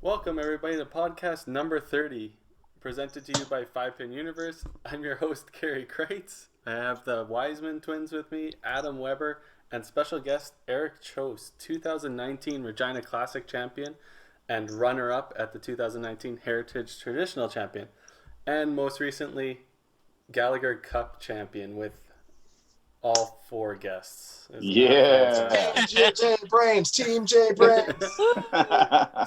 Welcome, everybody, to podcast number 30, presented to you by 5-Pin Universe. I'm your host, Karie Kreutz. I have the Wiseman twins with me, Adam Weber, and special guest Erik Kjos, 2019 Regina Classic champion and runner-up at the 2019 Heritage Traditional champion, and most recently, Gallagher Cup champion with all four guests. Yeah. Team J Brains. Team J Brains.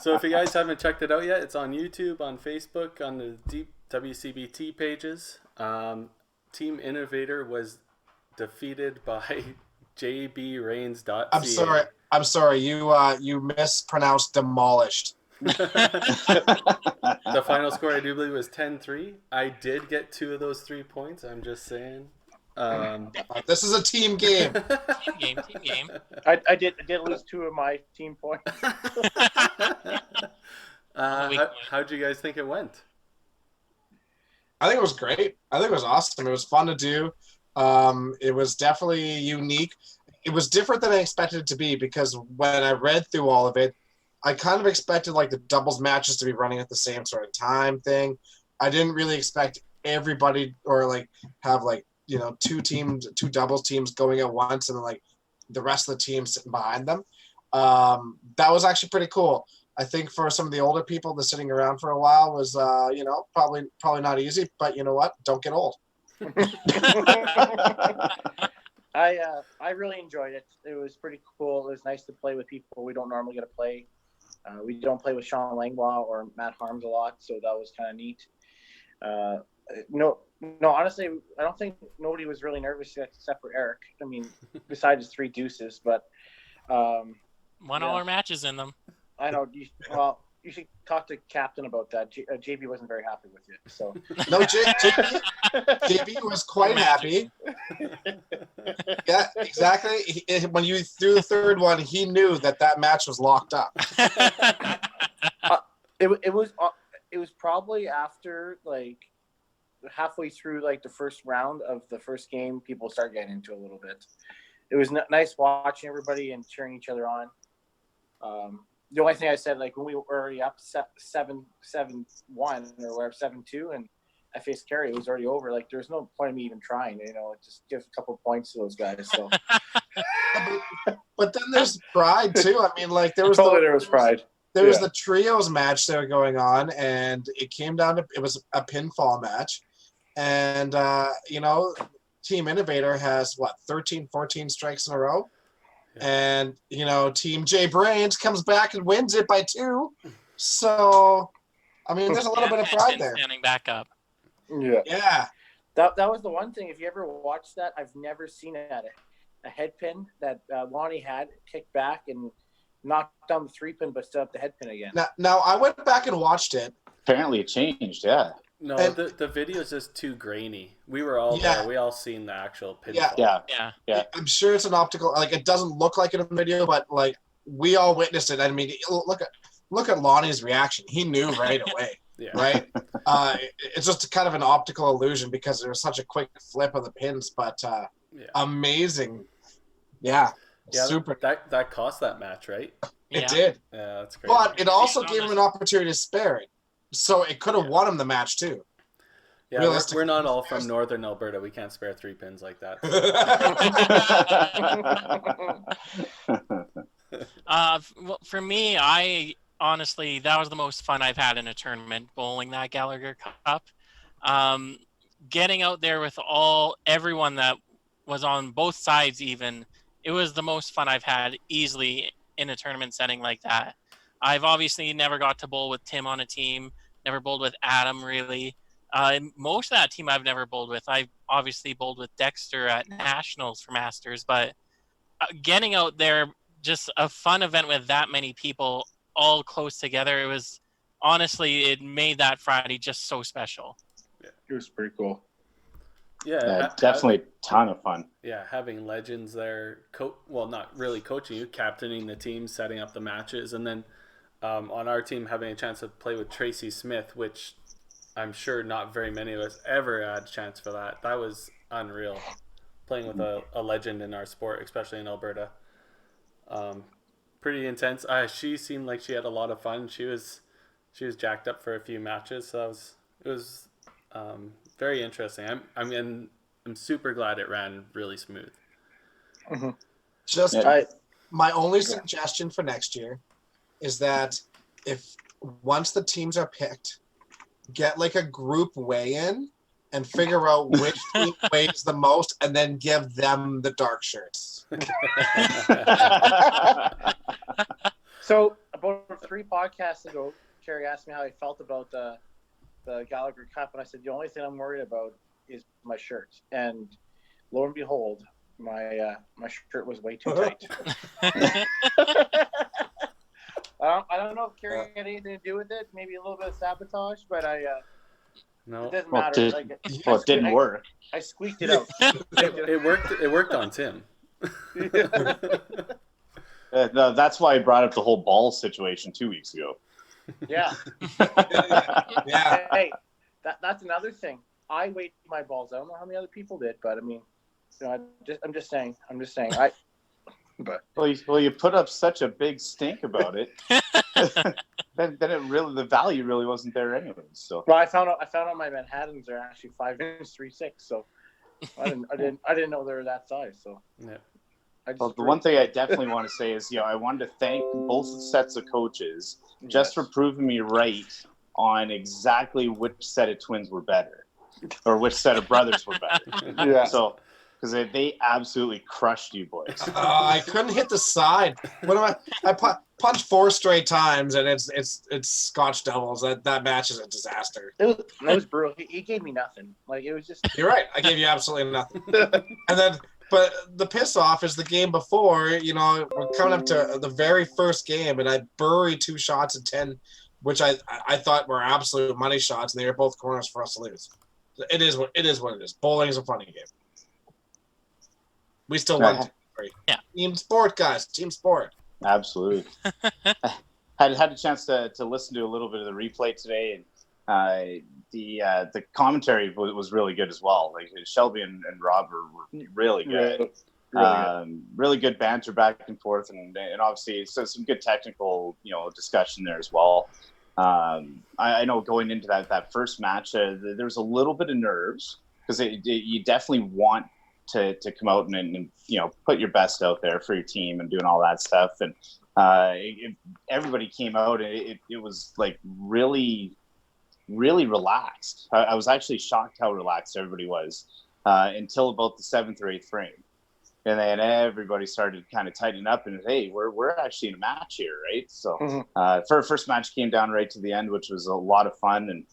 So if you guys haven't checked it out yet, it's on YouTube, on Facebook, on the deep WCBT pages. Team Innovator was defeated by jbreigns.ca. I'm sorry. You mispronounced demolished. The final score, I do believe, was 10-3. I did get 2 of those 3 points. I'm just saying. This is a team game. Team game. I did lose 2 of my team points. How'd you guys think it went? I think it was great. I think it was awesome. It was fun to do. It was definitely unique. It was different than I expected it to be because when I read through all of it, I kind of expected like the doubles matches to be running at the same sort of time thing. I didn't really expect everybody or like have like, you know, 2 doubles teams going at once and then like the rest of the team sitting behind them. That was actually pretty cool. I think for some of the older people, the sitting around for a while was, probably not easy. But you know what? Don't get old. I really enjoyed it. It was pretty cool. It was nice to play with people we don't normally get to play. We don't play with Sean Langlois or Matt Harms a lot, so that was kind of neat. No, honestly, I don't think nobody was really nervous except for Erik. I mean, besides his 3 deuces, but Won all our matches in them. I know. You should talk to Captain about that. JB wasn't very happy with you. So no, JB was quite happy. Yeah, exactly. When you threw the 3rd one, he knew that match was locked up. It was probably after like halfway through like the first round of the first game, people start getting into a little bit. It was nice watching everybody and cheering each other on. The only thing I said, like when we were already up 7-1 or whatever, 7-2, and I faced Karie, it was already over. Like there's no point in me even trying. You know, just give a couple of points to those guys. So, but then there's pride too. I mean, like there was pride. There was the trios match that were going on, and it came down to it was a pinfall match, and Team Innovator has 13, 14 strikes in a row. And, Team J Brains comes back and wins it by 2. So, I mean, there's a little bit of pride there. Standing back up. Yeah. That was the one thing. If you ever watched that, I've never seen it at a head pin that Lonnie had kicked back and knocked down the 3-pin, but still up the head pin again. Now, I went back and watched it. Apparently it changed, yeah. No, the video is just too grainy. We were all there. We all seen the actual pinfall. Yeah. I'm sure it's an optical. Like it doesn't look like it in the video, but like we all witnessed it. I mean, look at Lonnie's reaction. He knew right away. Right. It's just kind of an optical illusion because there was such a quick flip of the pins, but amazing. Yeah. Super. That cost that match, right? It did. Yeah, that's great. But it also gave him an opportunity to spare it. So it could have won him the match too. Yeah, we're not all from Northern Alberta. We can't spare 3 pins like that. Well, for me, I honestly, that was the most fun I've had in a tournament, bowling that Gallagher Cup. Getting out there with everyone that was on both sides even, it was the most fun I've had easily in a tournament setting like that. I've obviously never got to bowl with Tim on a team, never bowled with Adam really. Most of that team I've never bowled with. I've obviously bowled with Dexter at Nationals for Masters, but getting out there, just a fun event with that many people all close together, it made that Friday just so special. Yeah, it was pretty cool. Yeah, definitely a ton of fun. Yeah, having legends there, not really coaching you, captaining the team, setting up the matches, and then on our team having a chance to play with Tracy Smith, which I'm sure not very many of us ever had a chance for that. That was unreal, playing with a legend in our sport, especially in Alberta. Pretty intense. She seemed like she had a lot of fun. She was she was jacked up for a few matches. So it was very interesting. I'm super glad it ran really smooth. Mm-hmm. Just my only suggestion for next year is that if once the teams are picked, get like a group weigh-in and figure out which team weighs the most, and then give them the dark shirts. So about 3 podcasts ago, Karie asked me how I felt about the Gallagher Cup, and I said the only thing I'm worried about is my shirt. And lo and behold, my shirt was way too tight. I don't know if Karie had anything to do with it. Maybe a little bit of sabotage, but No, it doesn't matter. It didn't work. I squeaked it out. it worked. It worked on Tim. No, that's why I brought up the whole ball situation 2 weeks ago. Yeah. Yeah. Hey, that's another thing. I weighed my balls. I don't know how many other people did, but I mean, you know, I'm just saying. Well, you put up such a big stink about it. then the value really wasn't there anyway. So. Well, I found out my Manhattans are actually 5 inches 3/6. So I didn't know they were that size. So Yeah. Well, the one thing I definitely want to say is, I wanted to thank both sets of coaches just for proving me right on exactly which set of twins were better, or which set of brothers were better. Yeah. So, because they absolutely crushed you boys. I couldn't hit the side. What am I punched 4 straight times, and it's Scotch Devils. That match is a disaster. It was brutal. He gave me nothing. Like, it was just. You're right. I gave you absolutely nothing. And then, but the piss off is the game before. We're coming up to the very first game, and I buried 2 shots at 10, which I thought were absolute money shots, and they were both corners for us to lose. It is what it is. Bowling is a funny game. We still won. Yeah. Team sport, guys. Team sport. Absolutely. had a chance to listen to a little bit of the replay today, and the commentary was really good as well. Like Shelby and Rob were really good. Really good banter back and forth, and obviously some good technical discussion there as well. I know going into that first match, there was a little bit of nerves because you definitely want to come out and put your best out there for your team and doing all that stuff, and everybody came out and it was like really relaxed. I was actually shocked how relaxed everybody was until about the 7th or 8th frame, and then everybody started kind of tightening up and hey, we're actually in a match here, right? So first match came down right to the end, which was a lot of fun, and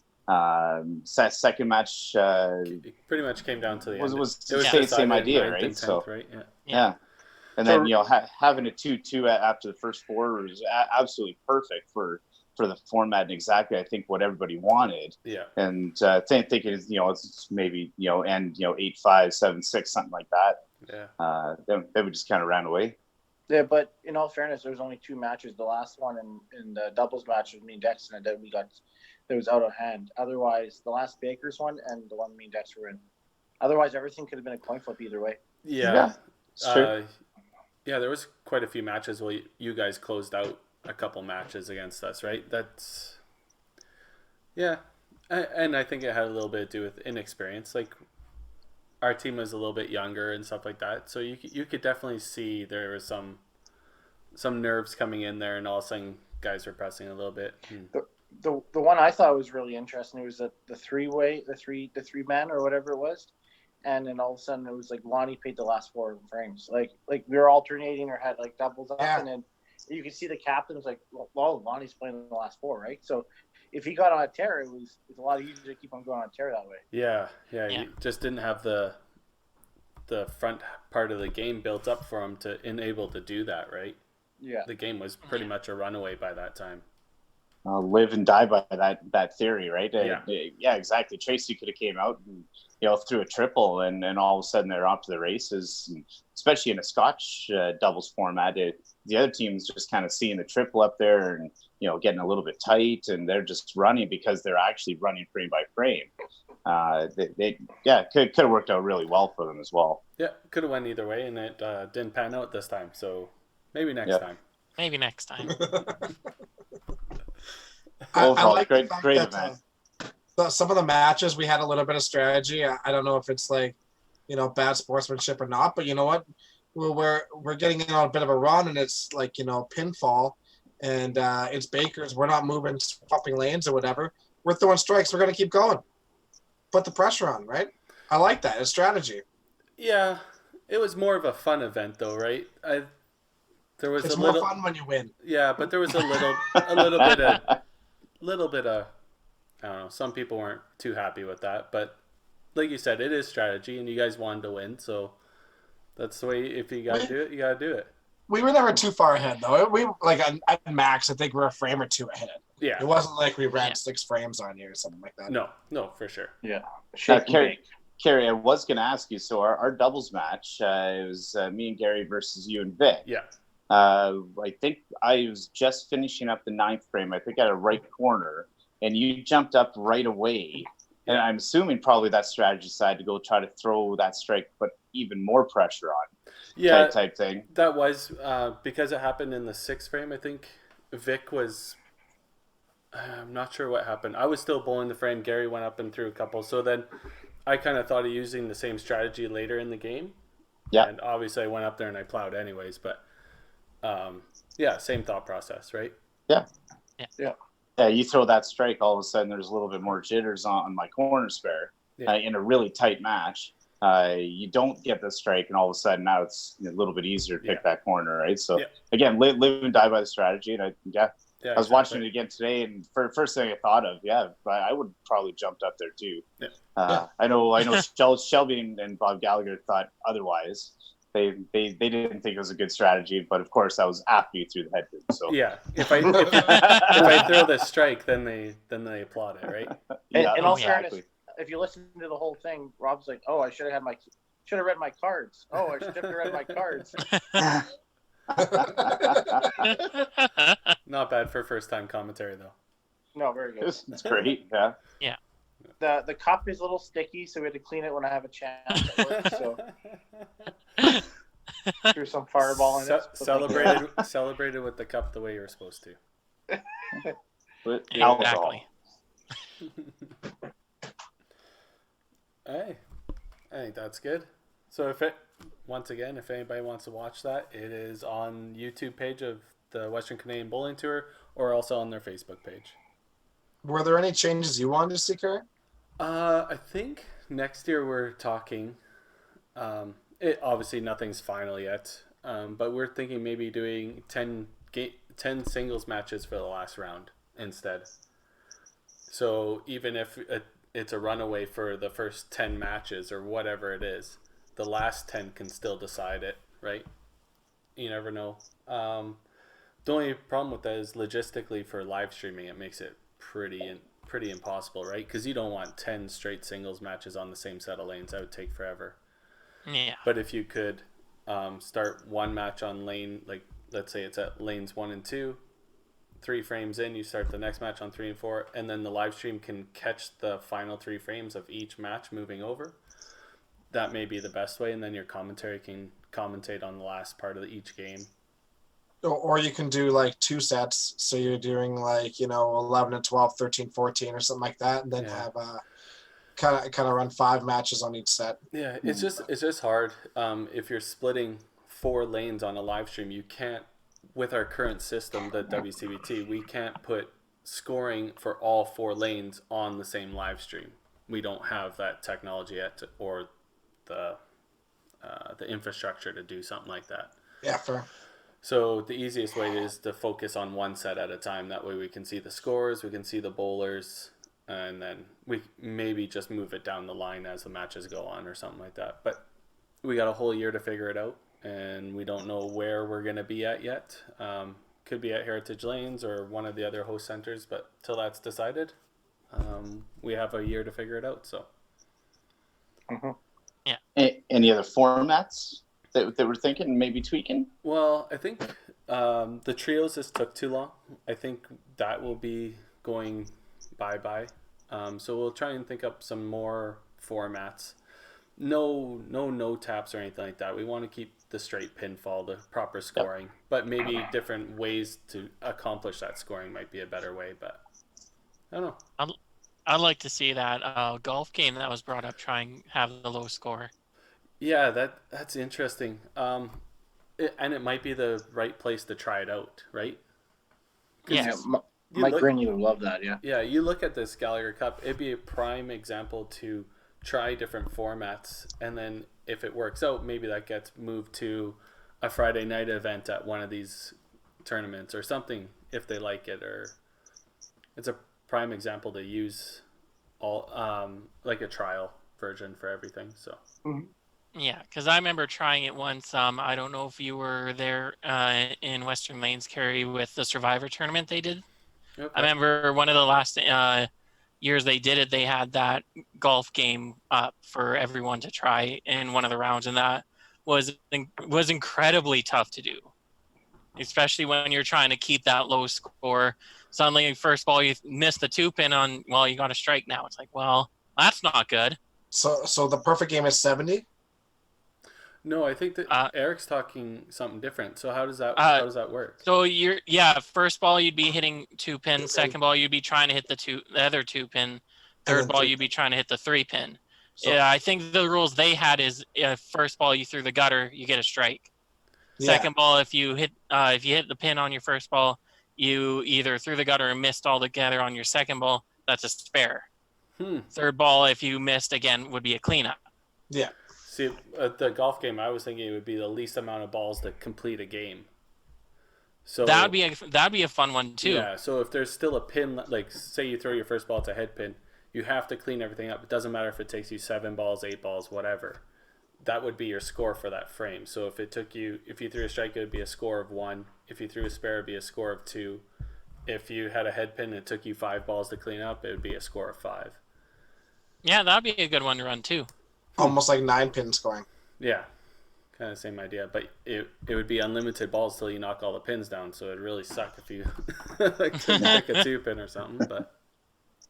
second match pretty much came down to the end. Was the same idea, right? 10th, right? Yeah. And then having a 2-2 after the first 4 was absolutely perfect for the format and exactly I think what everybody wanted. Yeah. And thinking it's maybe end 8-5, 7-6, something like that. Yeah. Then we just kind of ran away. Yeah, but in all fairness, there was only 2 matches. The last one in the doubles match with me and Dexter, and then it was out of hand. Otherwise, the last Baker's one and the one me and Dexter were in. Otherwise, everything could have been a coin flip either way. Yeah. It's true. Yeah, there was quite a few matches where you guys closed out a couple matches against us, right? That's and I think it had a little bit to do with inexperience. Like our team was a little bit younger and stuff like that, so you could definitely see there was some nerves coming in there, and all of a sudden guys were pressing a little bit. The one I thought was really interesting, it was the 3-way, the three man or whatever it was, and then all of a sudden it was like Lonnie paid the last 4 frames. Like we were alternating or had like doubles up, and then you could see the captain was like, well, Lonnie's playing the last 4, right? So if he got on a tear, it's a lot easier to keep on going on a tear that way. Yeah. He just didn't have the front part of the game built up for him to enable to do that, right? Yeah. The game was pretty much a runaway by that time. Live and die by that theory, right? Yeah. Exactly. Tracy could have came out and threw a triple, and all of a sudden they're off to the races. And especially in a Scotch doubles format, the other team's just kind of seeing the triple up there and getting a little bit tight, and they're just running because they're actually running frame by frame. They could have worked out really well for them as well. Yeah, could have went either way, and it didn't pan out this time. So maybe next time. Maybe next time. overall, like great, the fact great that, event. Some of the matches we had a little bit of strategy. I don't know if it's like, bad sportsmanship or not, but you know what? We're getting in on a bit of a run, and it's like, pinfall, and it's Bakers. We're not moving, swapping lanes or whatever. We're throwing strikes. We're going to keep going. Put the pressure on, right? I like that. It's strategy. Yeah, it was more of a fun event though, right? There was It's a more little fun when you win. Yeah, but there was a little bit of I don't know, some people weren't too happy with that, but like you said, it is strategy and you guys wanted to win, so that's the way. If you got to do it, you got to do it. We were never too far ahead though. We like at max, I think we're a frame or two ahead. Yeah. It wasn't like we ran 6 frames on you or something like that. No, for sure. Yeah. Carrie, I was going to ask you. So our doubles match, it was me and Gary versus you and Vic. Yeah. I think I was just finishing up the 9th frame. I think at a right corner, and you jumped up right away. And I'm assuming probably that strategy side to go try to throw that strike, put even more pressure on. Yeah. Type thing. That was because it happened in the 6th frame. I think Vic was. I'm not sure what happened. I was still bowling the frame. Gary went up and threw a couple. So then I kind of thought of using the same strategy later in the game. Yeah. And obviously I went up there and I plowed anyways. But same thought process, right? Yeah. Yeah. Yeah, you throw that strike, all of a sudden there's a little bit more jitters on my corner spare in a really tight match. You don't get the strike, and all of a sudden now it's a little bit easier to pick that corner, right? So again, live and die by the strategy. And I was watching it again today, and first thing I thought of, I would probably jumped up there too. I know Shelby and Bob Gallagher thought otherwise. They didn't think it was a good strategy, but of course that was after you threw the head boot. So if I throw the strike, then they applaud it, right? And also, if you listen to the whole thing, Rob's like, "Oh, I should have read my cards. Oh, I should have read my cards." Not bad for first time commentary though. No, very good. It's great. Yeah. Yeah. The cup is a little sticky, so we had to clean it when I have a chance at work. So threw some fireball in it. Celebrated with the cup the way you were supposed to. Exactly. Hey, I think that's good. So if anybody wants to watch that, it is on YouTube page of the Western Canadian Bowling Tour, or also on their Facebook page. Were there any changes you wanted to see, Carrie? I think next year we're talking. Obviously nothing's final yet, but we're thinking maybe doing 10 singles matches for the last round instead. So even if it's a runaway for the first 10 matches or whatever it is, the last 10 can still decide it, right? You never know. The only problem with that is logistically for live streaming, it makes it pretty impossible, right? Because you don't want 10 straight singles matches on the same set of lanes. That would take forever. Yeah. But if you could start one match on lane, like let's say it's at lanes 1 and 2, 3 frames in, you start the next match on 3 and 4, and then the live stream can catch the final 3 frames of each match moving over. That may be the best way, and then your commentary can commentate on the last part of each game. Or you can do like 2 sets, so you're doing like 11 and 12, 13, 14 or something like that, and then have kind of run 5 matches on each set. Yeah, it's just hard. If you're splitting 4 lanes on a live stream, you can't. With our current system, the WCBT, we can't put scoring for all 4 lanes on the same live stream. We don't have that technology yet, or the infrastructure to do something like that. Yeah, fair. So the easiest way is to focus on one set at a time. That way we can see the scores, we can see the bowlers, and then we maybe just move it down the line as the matches go on or something like that. But we got a whole year to figure it out, and we don't know where we're going to be at yet. Could be at Heritage Lanes or one of the other host centers, but till that's decided, we have a year to figure it out. So, Yeah. Any other formats that we're thinking, maybe tweaking? Well, I think the trios just took too long. I think that will be going bye-bye. So we'll try and think up some more formats. No taps or anything like that. We want to keep the straight pinfall, the proper scoring, but maybe different ways to accomplish that scoring might be a better way. But I don't know. I'd like to see that golf game that was brought up try and have the low score. Yeah, that's interesting. And it might be the right place to try it out, right? Yeah, Yes. Mike look, Grinney would love that. Yeah. Yeah, you look at this Gallagher Cup, it'd be a prime example to try different formats, and then if it works out, maybe that gets moved to a Friday night event at one of these tournaments or something if they like it, or it's a prime example to use all like a trial version for everything. So Yeah, because I remember trying it once. I don't know if you were there in Western Lanes, Carrie, with the Survivor tournament they did. okay. I remember one of the last years they did it, they had that golf game up for everyone to try in one of the rounds, and that was incredibly tough to do, especially when you're trying to keep that low score. Suddenly, first ball, you miss the 2-pin on, well, you got a strike now. It's like, well, that's not good. So the perfect game is 70. No, I think that Erik's talking something different. So how does that work? So first ball you'd be hitting 2-pin, second ball you'd be trying to hit the other 2-pin, third ball you'd be trying to hit the 3-pin. So, Yeah, I think the rules they had is first ball you threw the gutter, you get a strike. yeah. Second ball, if you hit the pin on your first ball, you either threw the gutter or missed altogether on your second ball. That's a spare. Third ball, if you missed again, would be a cleanup. Yeah. See, at the golf game, I was thinking it would be the least amount of balls to complete a game. So that'd be a fun one too. Yeah. So if there's still a pin, like say you throw your first ball to head pin, you have to clean everything up. It doesn't matter if it takes you 7 balls, 8 balls, whatever. That would be your score for that frame. So if you threw a strike, it would be a score of 1. If you threw a spare, it would be a score of 2. If you had a head pin and it took you 5 balls to clean up, it would be a score of 5. Yeah, that'd be a good one to run too. Almost like 9-pin scoring. Yeah, kind of the same idea, but it would be unlimited balls till you knock all the pins down. So it'd really suck if you like pick a 2-pin or something. But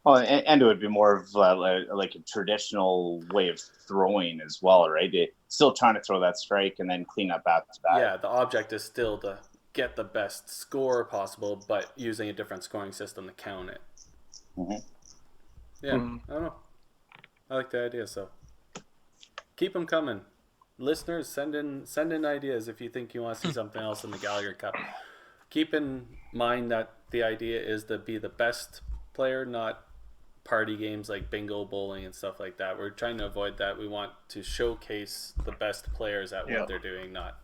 and it would be more of like a traditional way of throwing as well, right? Still trying to throw that strike and then clean up after that. Yeah, the object is still to get the best score possible, but using a different scoring system to count it. Mm-hmm. Yeah, I don't know. I like the idea, so keep them coming. Listeners, send in ideas if you think you want to see something else in the Gallagher Cup. Keep in mind that the idea is to be the best player, not party games like bingo, bowling, and stuff like that. We're trying to avoid that. We want to showcase the best players at what they're doing, not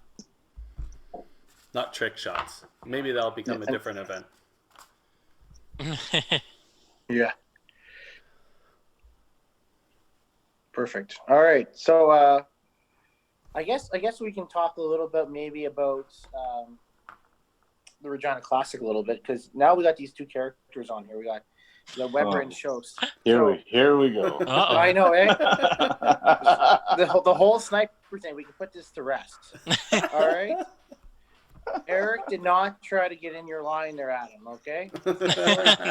trick shots. Maybe that'll become a different event. Yeah. Perfect. All right. So I guess we can talk a little bit maybe about the Regina Classic a little bit, because now we got these two characters on here. We got Weber and Kjos. Here we go. I know, eh? the whole sniper thing. We can put this to rest. All right. Erik did not try to get in your line there, Adam. Okay.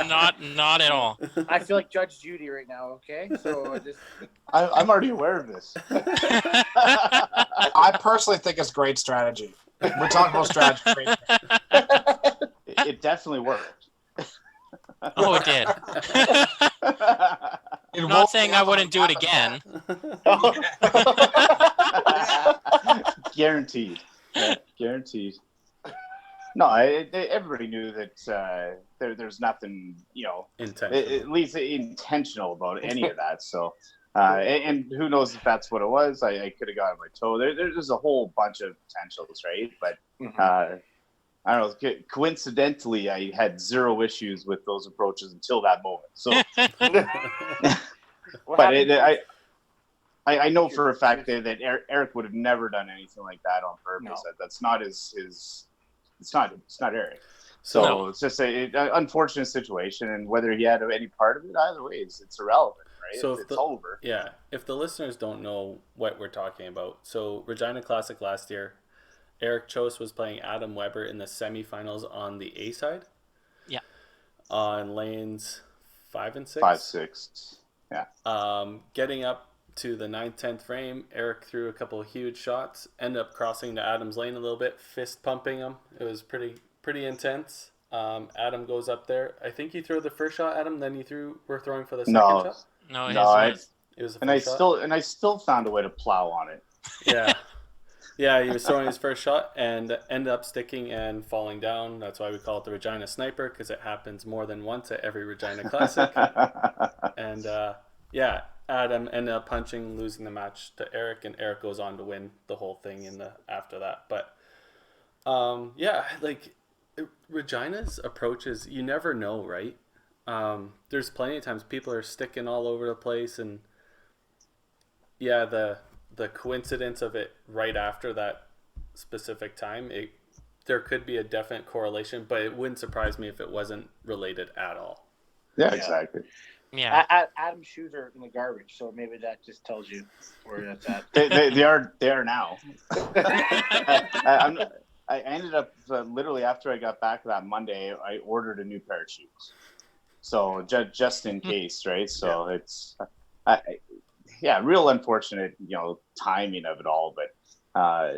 Not at all. I feel like Judge Judy right now. Okay, so I'm already aware of this. I personally think it's great strategy. We're talking about strategy. It definitely worked. Oh, it did. I'm not saying I wouldn't do it again. Guaranteed. Yeah, guaranteed. No, everybody knew that there's nothing, at least intentional about any of that. So, and who knows if that's what it was? I could have gotten my toe. There's a whole bunch of potentials, right? But I don't know. Coincidentally, I had 0 issues with those approaches until that moment. So, but I know for a fact that Erik would have never done anything like that on purpose. No. That's not his. It's not Erik. So It's just an unfortunate situation, and whether he had any part of it, either way, it's irrelevant, right? So it's over. Yeah, if the listeners don't know what we're talking about, so Regina Classic last year, Erik Kjos was playing Adam Weber in the semifinals on the A side. Yeah. On lanes 5 and 6. 5, 6. Yeah. Getting up to the 9th, 10th frame, Erik threw a couple of huge shots, ended up crossing to Adam's lane a little bit, fist pumping him. It was pretty intense. Adam goes up there. I think you threw the first shot, Adam. Then were throwing for the second No, shot. No, his no, was. It was the and I first shot. still found a way to plow on it. Yeah. Yeah, he was throwing his first shot and ended up sticking and falling down. That's why we call it the Regina Sniper, because it happens more than once at every Regina Classic. And yeah, Adam ended up losing the match to Erik, and Erik goes on to win the whole thing after that. But yeah, like Regina's approaches, you never know, right? There's plenty of times people are sticking all over the place, and yeah, the coincidence of it right after that specific time, there could be a definite correlation, but it wouldn't surprise me if it wasn't related at all. Yeah, exactly. Yeah. Adam's shoes are in the garbage, so maybe that just tells you where that's at. They are now. I ended up literally after I got back that Monday, I ordered a new pair of shoes. So just in case, right? So it's real unfortunate, timing of it all. But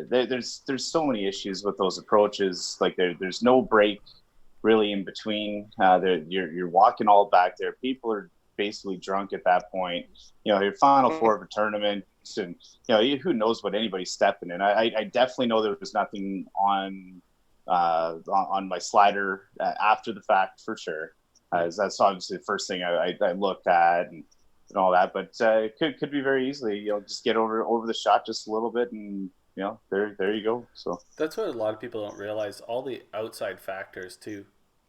there's so many issues with those approaches. Like there's no break really in between. You're walking all back there. People are basically drunk at that point. Your final four of a tournament, and who knows what anybody's stepping in. I definitely know there was nothing on my slider after the fact for sure. That's obviously the first thing I looked at and all that, but it could be very easily, just get over the shot just a little bit, and there you go. So that's what a lot of people don't realize. All the outside factors too.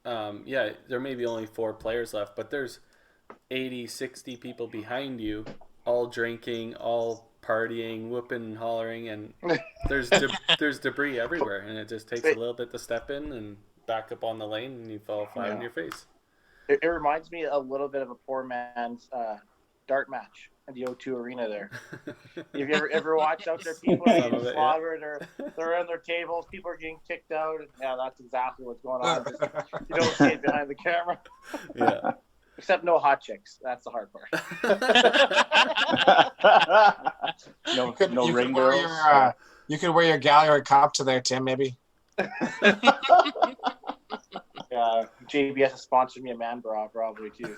Yeah, there may be only 4 players left, but there's 80, 60 people behind you, all drinking, all partying, whooping and hollering, and there's debris everywhere, and it just takes a little bit to step in and back up on the lane, and you fall flat on your face. It reminds me a little bit of a poor man's dart match at the O2 Arena there. Have you ever watched out there? People are getting slaughtered, or they're on their tables, people are getting kicked out. Yeah, that's exactly what's going on. Just, you don't see it behind the camera. Yeah. Except no hot chicks. That's the hard part. no ring girls. You could wear your Gallagher Cop to there, Tim, maybe. JBS has sponsored me a man bra probably too.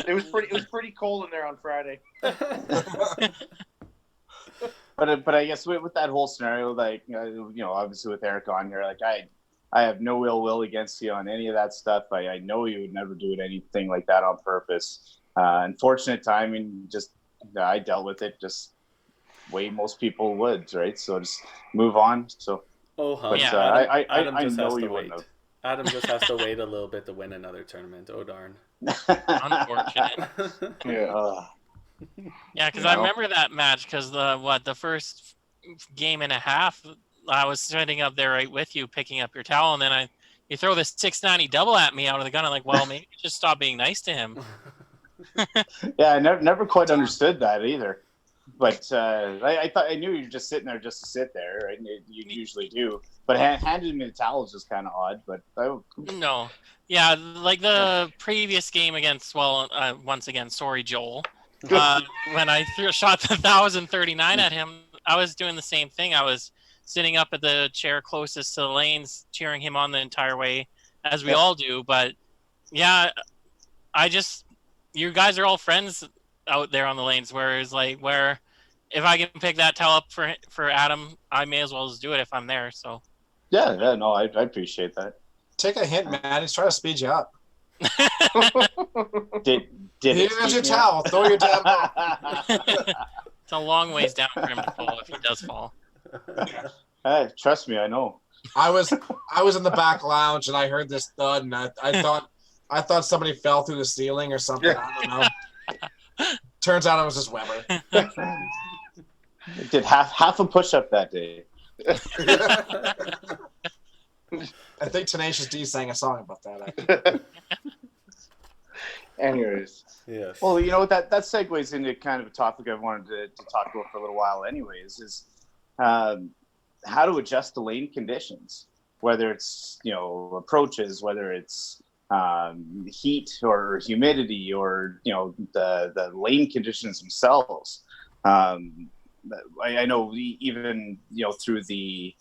It was pretty cold in there on Friday. But I guess with that whole scenario, like obviously with Erik on here, like I have no ill will against you on any of that stuff. I know you would never do anything like that on purpose. Unfortunate timing, just I dealt with it just way most people would, right? So just move on. So. Adam I just know has to you wait. wouldn't have. Adam just has to wait a little bit to win another tournament. Oh darn! Unfortunate. Yeah, because I remember that match because the first game and a half, I was sitting up there right with you, picking up your towel, and then you throw this 690 double at me out of the gun. I'm like, well, maybe just stop being nice to him. Yeah, I never quite understood that either. But I knew you were just sitting there just to sit there, right? You usually do. But handing me the towel is just kind of odd. But no, yeah, like the previous game against, once again, sorry, Joel. When I shot the 1,039 at him, I was doing the same thing. I was sitting up at the chair closest to the lanes, cheering him on the entire way, as we all do. But yeah, you guys are all friends out there on the lanes, whereas where if I can pick that towel up for Adam, I may as well just do it if I'm there. So yeah, no, I appreciate that. Take a hint, man. He's trying to speed you up. Here's your towel. Throw your damn ball. It's a long ways down for him to fall if he does fall. Hey, trust me, I know. I was in the back lounge and I heard this thud, and I thought somebody fell through the ceiling or something. I don't know. Turns out it was just Weber. Did half a push-up that day. I think Tenacious D sang a song about that. Anyways. Yes. Well, that segues into kind of a topic I wanted to talk about for a little while anyways, is how to adjust to lane conditions, whether it's, approaches, whether it's heat or humidity or, the lane conditions themselves. I know even, through the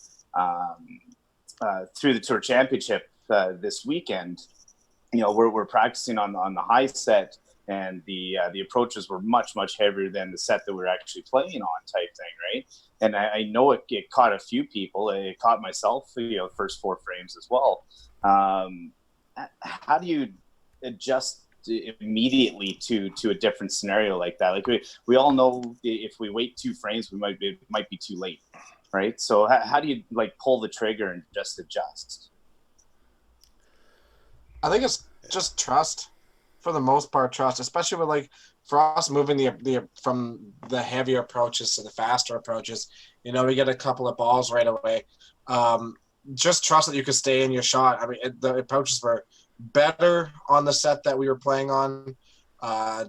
through the Tour Championship this weekend, we're practicing on the high set, and the approaches were much heavier than the set that we're actually playing on, type thing, right? And I know it caught a few people. It caught myself, first 4 frames as well. How do you adjust immediately to a different scenario like that? Like we all know if we wait 2 frames, we might be too late, right? So how do you pull the trigger and just adjust? I think it's just trust, for the most part. Trust, especially with for us moving the from the heavier approaches to the faster approaches. We get a couple of balls right away. Just trust that you can stay in your shot. I mean, the approaches were better on the set that we were playing on.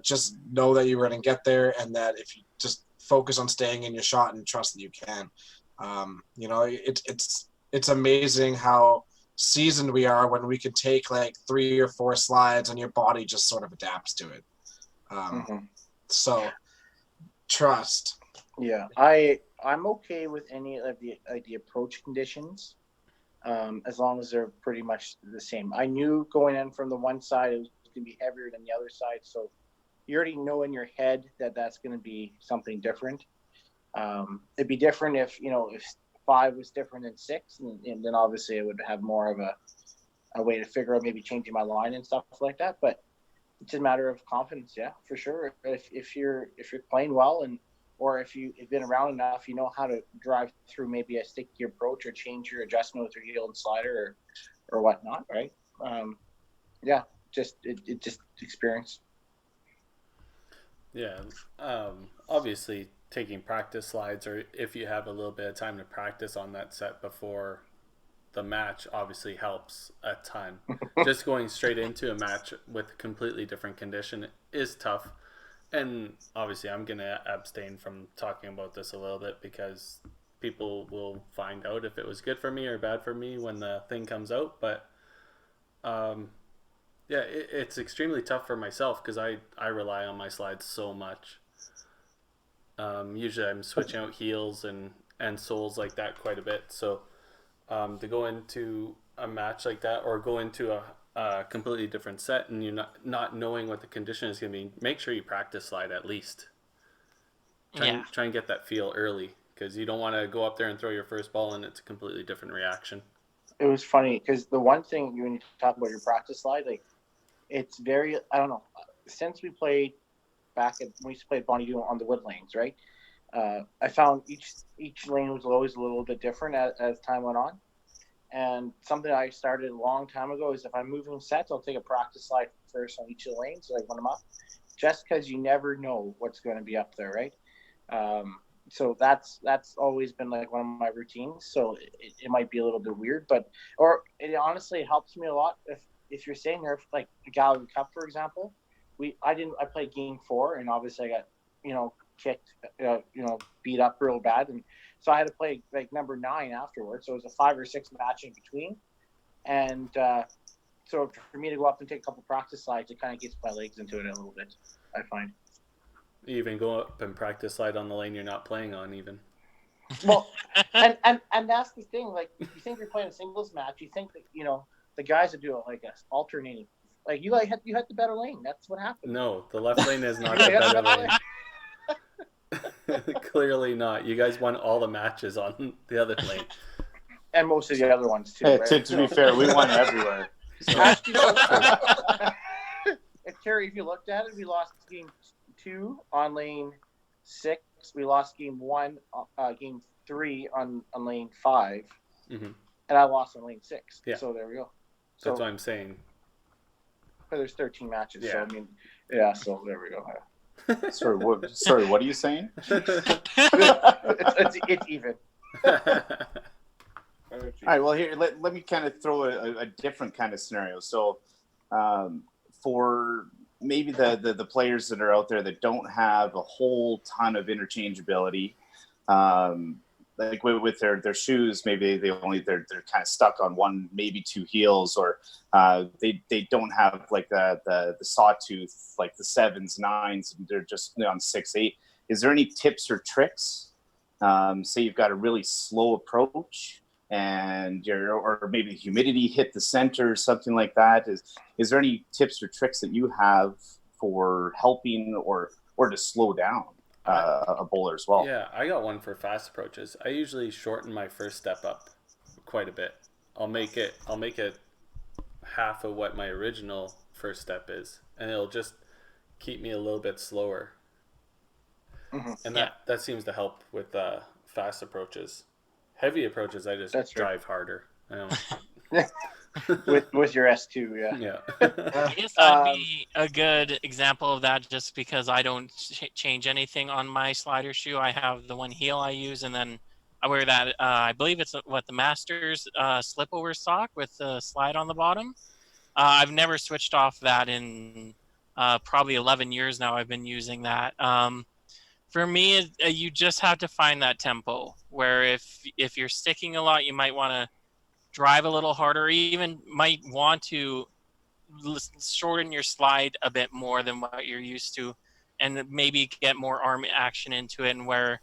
Just know that you were going to get there, and that if you just focus on staying in your shot and trust that you can. It's amazing how seasoned we are when we could take 3 or 4 slides and your body just sort of adapts to it. So trust. Yeah, I'm okay with any of the approach conditions, as long as they're pretty much the same. I knew going in from the one side it was going to be heavier than the other side, so you already know in your head that that's going to be something different. It'd be different if 5 was different than 6, and then obviously I would have more of a way to figure out maybe changing my line and stuff like that. But it's a matter of confidence, yeah, for sure. If you're playing well, or if you've been around enough, you know how to drive through maybe a sticky approach or change your adjustment with your heel and slider or whatnot, right? Just experience. Yeah, obviously taking practice slides, or if you have a little bit of time to practice on that set before the match, obviously helps a ton. Just going straight into a match with completely different condition is tough. And obviously I'm going to abstain from talking about this a little bit, because people will find out if it was good for me or bad for me when the thing comes out. But it's extremely tough for myself, because I rely on my slides so much. Usually I'm switching out heels and soles like that quite a bit. So to go into a match like that, or go into a completely different set, and you're not knowing what the condition is going to be, make sure you practice slide at least. Try and get that feel early, because you don't want to go up there and throw your first ball and it's a completely different reaction. It was funny, because the one thing when you talk about your practice slide, it's very, I don't know, since we played back when we used to play at Bonnie on the wood lanes, right? I found each lane was always a little bit different as time went on. And something I started a long time ago is if I'm moving sets, I'll take a practice slide first on each of the lanes, so when I'm up, just because you never know what's going to be up there, right? So that's always been one of my routines. So it might be a little bit weird, honestly, it helps me a lot if you're staying there, like the Gallagher Cup, for example. I played game 4, and obviously I got kicked, beat up real bad, and so I had to play number 9 afterwards. So it was a 5 or 6 match in between, and so for me to go up and take a couple practice slides, it kind of gets my legs into it a little bit, I find. You even go up and practice slide on the lane you're not playing on, even. Well, and that's the thing. You think you're playing a singles match, you think that the guys that do it alternating. You had the better lane. That's what happened. No, the left lane is not the better lane. Clearly not. You guys won all the matches on the other lane. And most of the other ones too. Hey, right? to be fair, we won everywhere. So. Actually, Karie, if you looked at it, we lost game 2 on lane 6. We lost game 1, game 3 on lane 5, and I lost on lane 6. Yeah. So there we go. That's what I'm saying. There's 13 matches, yeah. So I mean, yeah. So there we go. Sorry, what are you saying? it's even. All right. Well, here let me kind of throw a different kind of scenario. So, for maybe the players that are out there that don't have a whole ton of interchangeability, with their shoes, maybe they're kind of stuck on 1, maybe 2 heels, or they don't have the sawtooth, the 7s, 9s, and they're just on 6, 8. Is there any tips or tricks? Say you've got a really slow approach and or maybe the humidity hit the center or something like that. Is there any tips or tricks that you have for helping or to slow down a bowler as well? Yeah, I got one for fast approaches. I usually shorten my first step up quite a bit. I'll make it half of what my original first step is, and it'll just keep me a little bit slower. Mm-hmm. And that seems to help with fast approaches. Heavy approaches, I just drive harder. I don't with your S2, yeah. I guess that'd be a good example of that, just because I don't change anything on my slider shoe. I have the ONeil I use, and then I wear that. I believe it's the Masters slip-over sock with the slide on the bottom. I've never switched off that in probably 11 years now. I've been using that. For me, you just have to find that tempo where if you're sticking a lot, you might want to drive a little harder, or even might want to shorten your slide a bit more than what you're used to, and maybe get more arm action into it. And where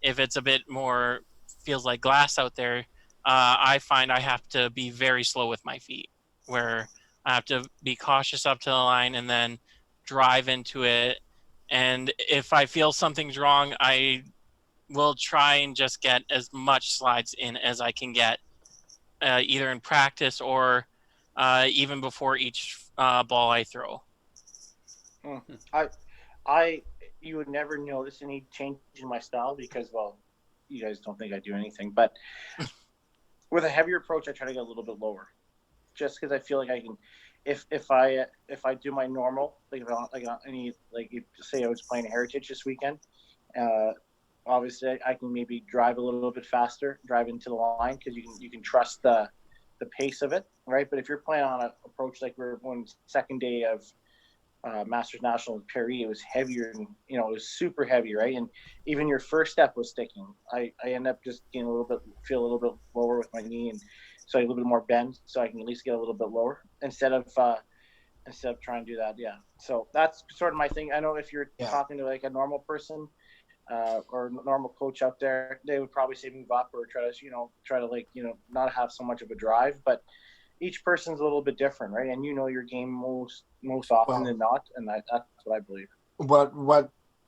if it's a bit more feels like glass out there, I find I have to be very slow with my feet, where I have to be cautious up to the line and then drive into it. And if I feel something's wrong, I will try and just get as much slides in as I can get, either in practice or even before each ball I throw. You would never notice any change in my style because, well, you guys don't think I do anything. But with a heavier approach, I try to get a little bit lower, just because I feel like I can. If I do my normal, like if say I was playing Heritage this weekend, obviously I can maybe drive a little bit faster, drive into the line, because you can trust the pace of it, right? But if you're playing on an approach like we're on second day of Masters National in Paris, it was heavier, and it was super heavy, right? And even your first step was sticking. I end up just getting feel a little bit lower with my knee, and so a little bit more bend, so I can at least get a little bit lower instead of trying to do that. Yeah. So that's sort of my thing. I know if you're talking to like a normal person or a normal coach out there, they would probably say move up or try to not have so much of a drive, but each person's a little bit different, right? And your game most often than not, and that's what I believe. What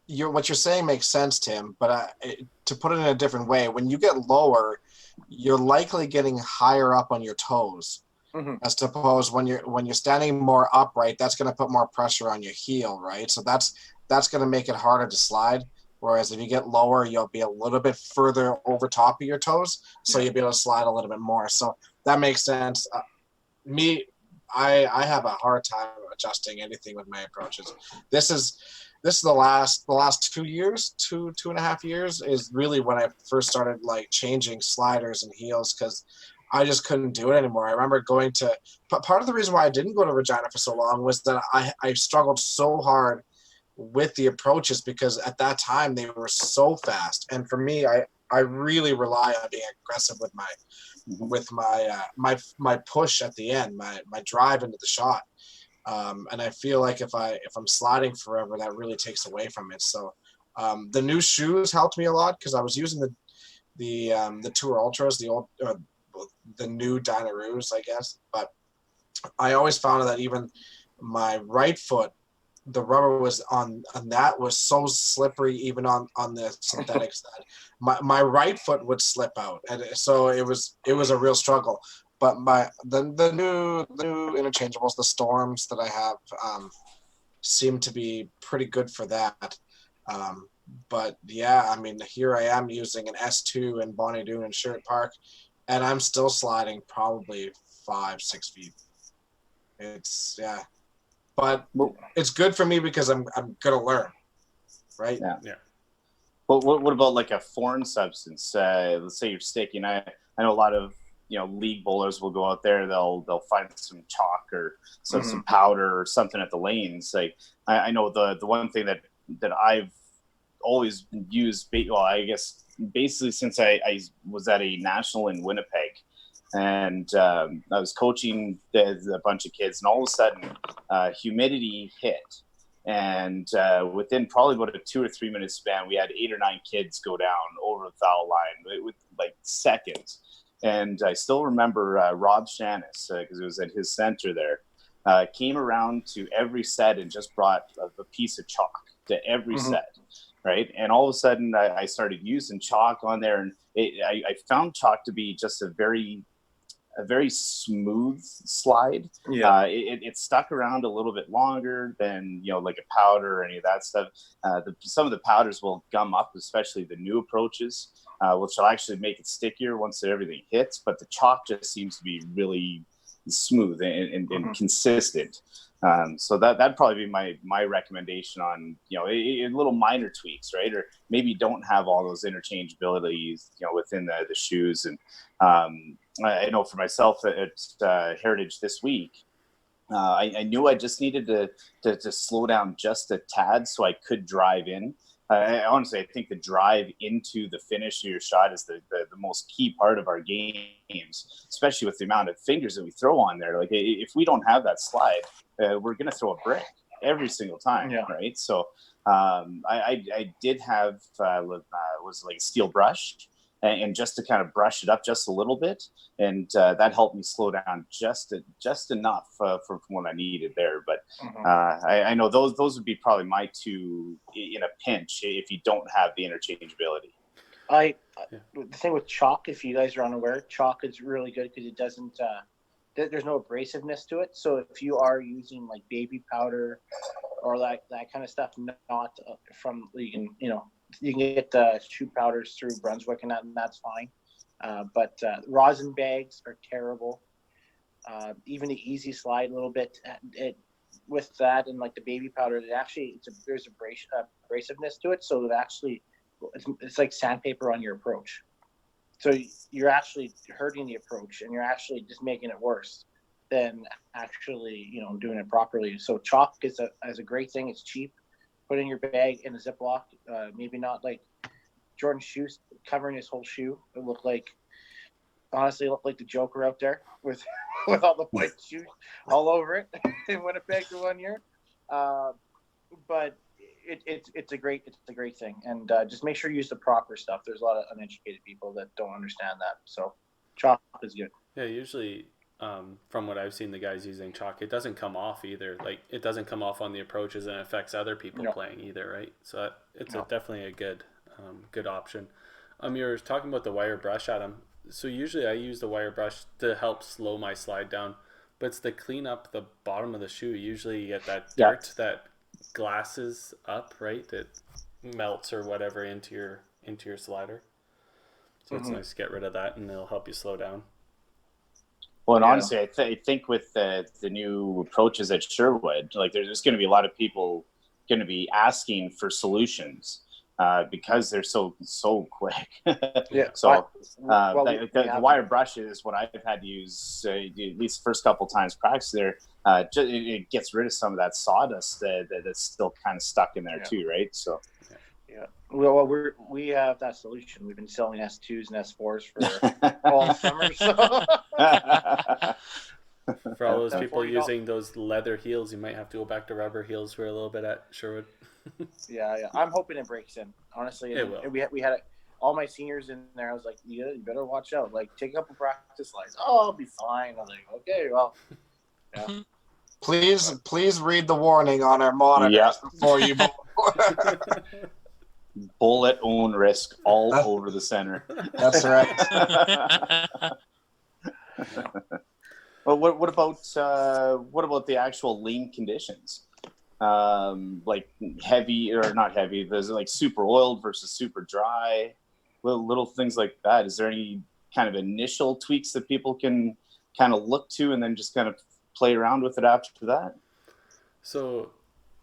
you're saying makes sense, Tim. But to put it in a different way, when you get lower, you're likely getting higher up on your toes. Mm-hmm. As opposed when you're standing more upright, that's going to put more pressure on your heel, right? So that's going to make it harder to slide. Whereas if you get lower, you'll be a little bit further over top of your toes, so you'll be able to slide a little bit more. So that makes sense. I have a hard time adjusting anything with my approaches. This is the last 2 years, two and a half years is really when I first started like changing sliders and heels, because I just couldn't do it anymore. I remember but part of the reason why I didn't go to Regina for so long was that I struggled so hard with the approaches, because at that time they were so fast. And for me, I really rely on being aggressive with my push at the end, my drive into the shot. And I feel like if I'm sliding forever, that really takes away from it. So the new shoes helped me a lot, because I was using the Tour Ultras, the new Dynaroos, I guess. But I always found that even my right foot, the rubber was on that was so slippery, even on the synthetics, that my right foot would slip out, and so it was a real struggle. But the new interchangeables, the Storms that I have, seem to be pretty good for that. But yeah, I mean, here I am using an S2 in Bonnie Doon and Sherwood Park, and I'm still sliding probably 5-6 feet. It's but it's good for me because I'm gonna learn, right? Yeah. Well, what about like a foreign substance? Let's say you're sticking. I know a lot of league bowlers will go out there. They'll find some chalk or some powder or something at the lanes. Like I know the one thing that I've always used. Well, I guess basically since I was at a national in Winnipeg. And I was coaching a bunch of kids, and all of a sudden, humidity hit. And within probably about a 2 or 3 minute span, we had 8 or 9 kids go down over the foul line with like seconds. And I still remember Rob Shanis, because it was at his center there, came around to every set and just brought a piece of chalk to every set, right? And all of a sudden, I started using chalk on there, and I found chalk to be just a very smooth slide. Yeah. It stuck around a little bit longer than, like a powder or any of that stuff. Some of the powders will gum up, especially the new approaches, which will actually make it stickier once everything hits. But the chalk just seems to be really smooth and consistent. So that'd probably be my recommendation on, little minor tweaks, right? Or maybe don't have all those interchangeabilities, within the shoes. And I know for myself at Heritage this week, I knew I just needed to slow down just a tad so I could drive in. Honestly, I think the drive into the finish of your shot is the most key part of our games, especially with the amount of fingers that we throw on there. Like, if we don't have that slide, we're going to throw a brick every single time, right? So I did have was like a steel brush, and just to kind of brush it up just a little bit, and that helped me slow down just enough for what I needed there. But I know those would be probably my two in a pinch if you don't have the interchangeability. The thing with chalk, if you guys are unaware, chalk is really good because it doesn't. There's no abrasiveness to it. So if you are using like baby powder or that kind of stuff, not from you can get shoe powders through Brunswick and that's fine. But rosin bags are terrible. Even the easy slide a little bit with that and like the baby powder, there's abrasiveness to it. So it's like sandpaper on your approach. So you're actually hurting the approach and you're actually just making it worse than actually, doing it properly. So chalk is a great thing. It's cheap. Put in your bag in a Ziploc. Maybe not like Jordan's shoes covering his whole shoe. It looked like the Joker out there with all the white shoes all over it in Winnipeg for 1 year. But it's a great thing, and just make sure you use the proper stuff. There's a lot of uneducated people that don't understand that. So chalk is good. Yeah, usually from what I've seen the guys using chalk, it doesn't come off either. Like, it doesn't come off on the approaches and affects other people playing either, right? So it's definitely a good option. You were talking about the wire brush, Adam. So usually I use the wire brush to help slow my slide down, but it's to clean up the bottom of the shoe. Usually you get that dirt that glasses up, right? That melts or whatever into your slider. So it's nice to get rid of that, and it'll help you slow down. Well, and honestly, I think with the new approaches at Sherwood, like there's going to be a lot of people going to be asking for solutions because they're so quick. So the wire brush is what I've had to use at least the first couple times practice there. It gets rid of some of that sawdust that's still kind of stuck in there too, right? So. Yeah. Well, we have that solution. We've been selling S2s and S4s for all summer. So. For all those people using those leather heels, you might have to go back to rubber heels for a little bit at Sherwood. Yeah. I'm hoping it breaks in. Honestly, it will. We had all my seniors in there. I was like, you better watch out. Like, take a couple practice slides. Oh, I'll be fine. I was like, okay, well, yeah. Please read the warning on our monitors before you. Bullet own risk all over the center. That's right. Well, what about the actual lane conditions? Like heavy or not heavy? There's like super oiled versus super dry. Little things like that. Is there any kind of initial tweaks that people can kind of look to and then just kind of play around with it after that? So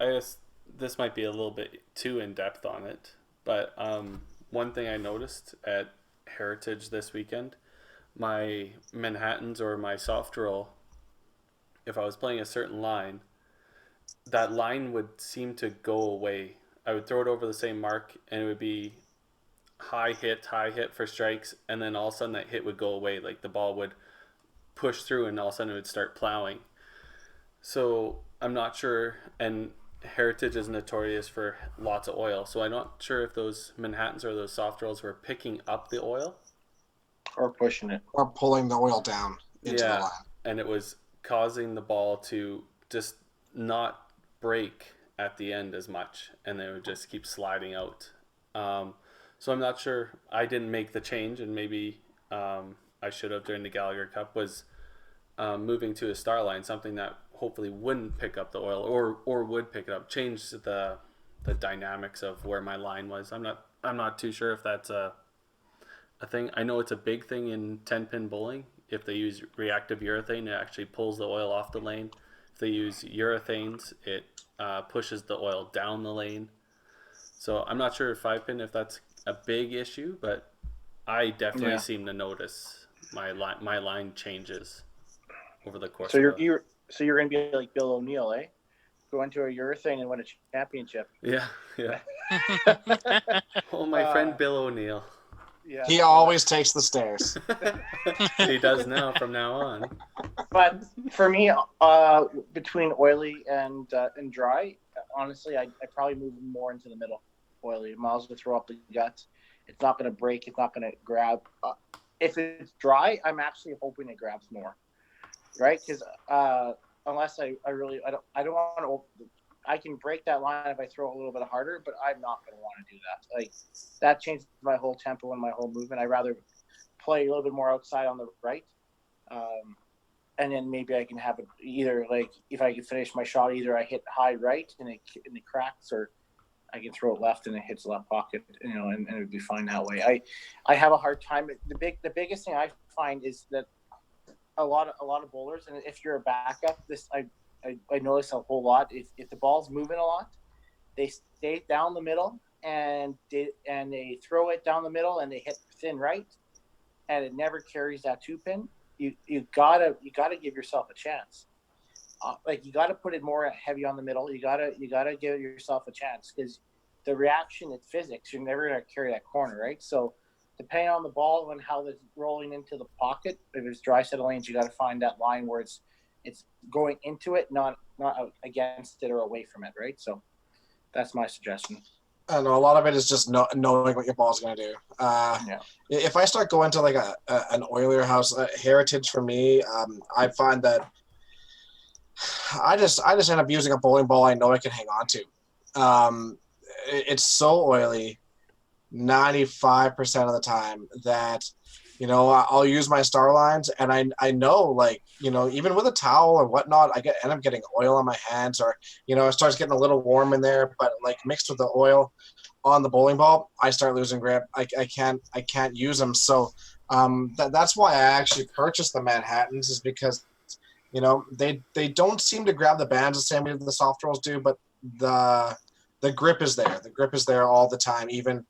I guess this might be a little bit too in depth on it. But one thing I noticed at Heritage this weekend, my Manhattans or my soft roll, if I was playing a certain line, that line would seem to go away. I would throw it over the same mark, and it would be high hit for strikes, and then all of a sudden that hit would go away. Like the ball would push through, and all of a sudden it would start plowing. So I'm not sure, and Heritage is notorious for lots of oil, so I'm not sure if those Manhattans or those soft rolls were picking up the oil. Or pushing it. or pulling the oil down into the Yeah, line. and it was causing the ball to just not break at the end as much, and they would just keep sliding out. So I'm not sure. I didn't make the change, and maybe I should have during the Gallagher Cup. Was moving to a star line, something that hopefully wouldn't pick up the oil, or would pick it up, change the dynamics of where my line was. I'm not too sure if that's a thing. I know it's a big thing in 10-pin bowling. If they use reactive urethane, it actually pulls the oil off the lane. If they use urethanes, it pushes the oil down the lane. So I'm not sure 5-pin if that's a big issue, but I definitely seem to notice my line changes over the course. So you're gonna be like Bill O'Neill, eh? Go into a urethane and win a championship. Yeah. Oh, my friend Bill O'Neill. Yeah. He always takes the stairs. He does now from now on. But for me, between oily and dry, honestly, I probably move more into the middle. Oily, might as well throw up the gut. It's not going to break. It's not going to grab. If it's dry, I'm actually hoping it grabs more, right? Because unless I don't want to. I can break that line if I throw a little bit harder, but I'm not going to want to do that. Like that changes my whole tempo and my whole movement. I'd rather play a little bit more outside on the right, and then maybe I can have it either like if I can finish my shot, either I hit high right and it cracks, or I can throw it left and it hits left pocket, and it would be fine that way. I have a hard time. The biggest thing I find is that a lot of bowlers, and if you're a backup, I notice a whole lot. If the ball's moving a lot, they stay down the middle and they throw it down the middle and they hit thin right, and it never carries that 2-pin. You gotta give yourself a chance. Like you gotta put it more heavy on the middle. You gotta give yourself a chance because the reaction, it's physics. You're never gonna carry that corner, right? So depending on the ball and how it's rolling into the pocket, if it's dry set of lanes, you got to find that line where it's going into it, not against it or away from it, right? So that's my suggestion. I know a lot of it is just knowing what your ball's going to do. If I start going to like an oilier house, heritage for me, I find that I just end up using a bowling ball I know I can hang on to. It's so oily 95% of the time that I'll use my star lines, and I know, like, even with a towel or whatnot, I end up getting oil on my hands, or it starts getting a little warm in there, but like mixed with the oil on the bowling ball, I start losing grip. I can't use them. So that's why I actually purchased the Manhattans, is because they don't seem to grab the bands the same way the soft rolls do, but the grip is there. The grip is there all the time, even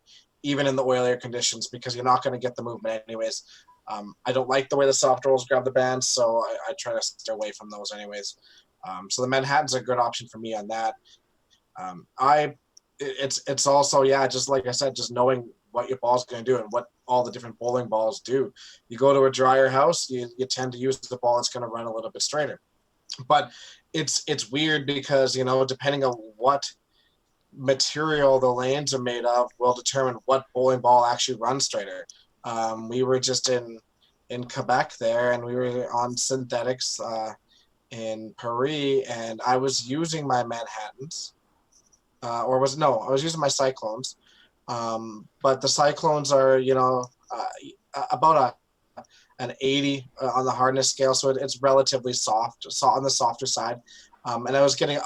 in the oilier conditions, because you're not going to get the movement anyways. I don't like the way the soft rolls grab the bands, so I try to stay away from those anyways. So the Manhattan's a good option for me on that. It's also, just like I said, just knowing what your ball's going to do and what all the different bowling balls do. You go to a drier house, you tend to use the ball that's going to run a little bit straighter. But it's weird because, depending on what material the lanes are made of will determine what bowling ball actually runs straighter. We were just in Quebec there, and we were on synthetics in Paris, and I was using my Manhattans, I was using my Cyclones, but the Cyclones are about an 80 on the hardness scale, so it's relatively soft, on the softer side, and I was getting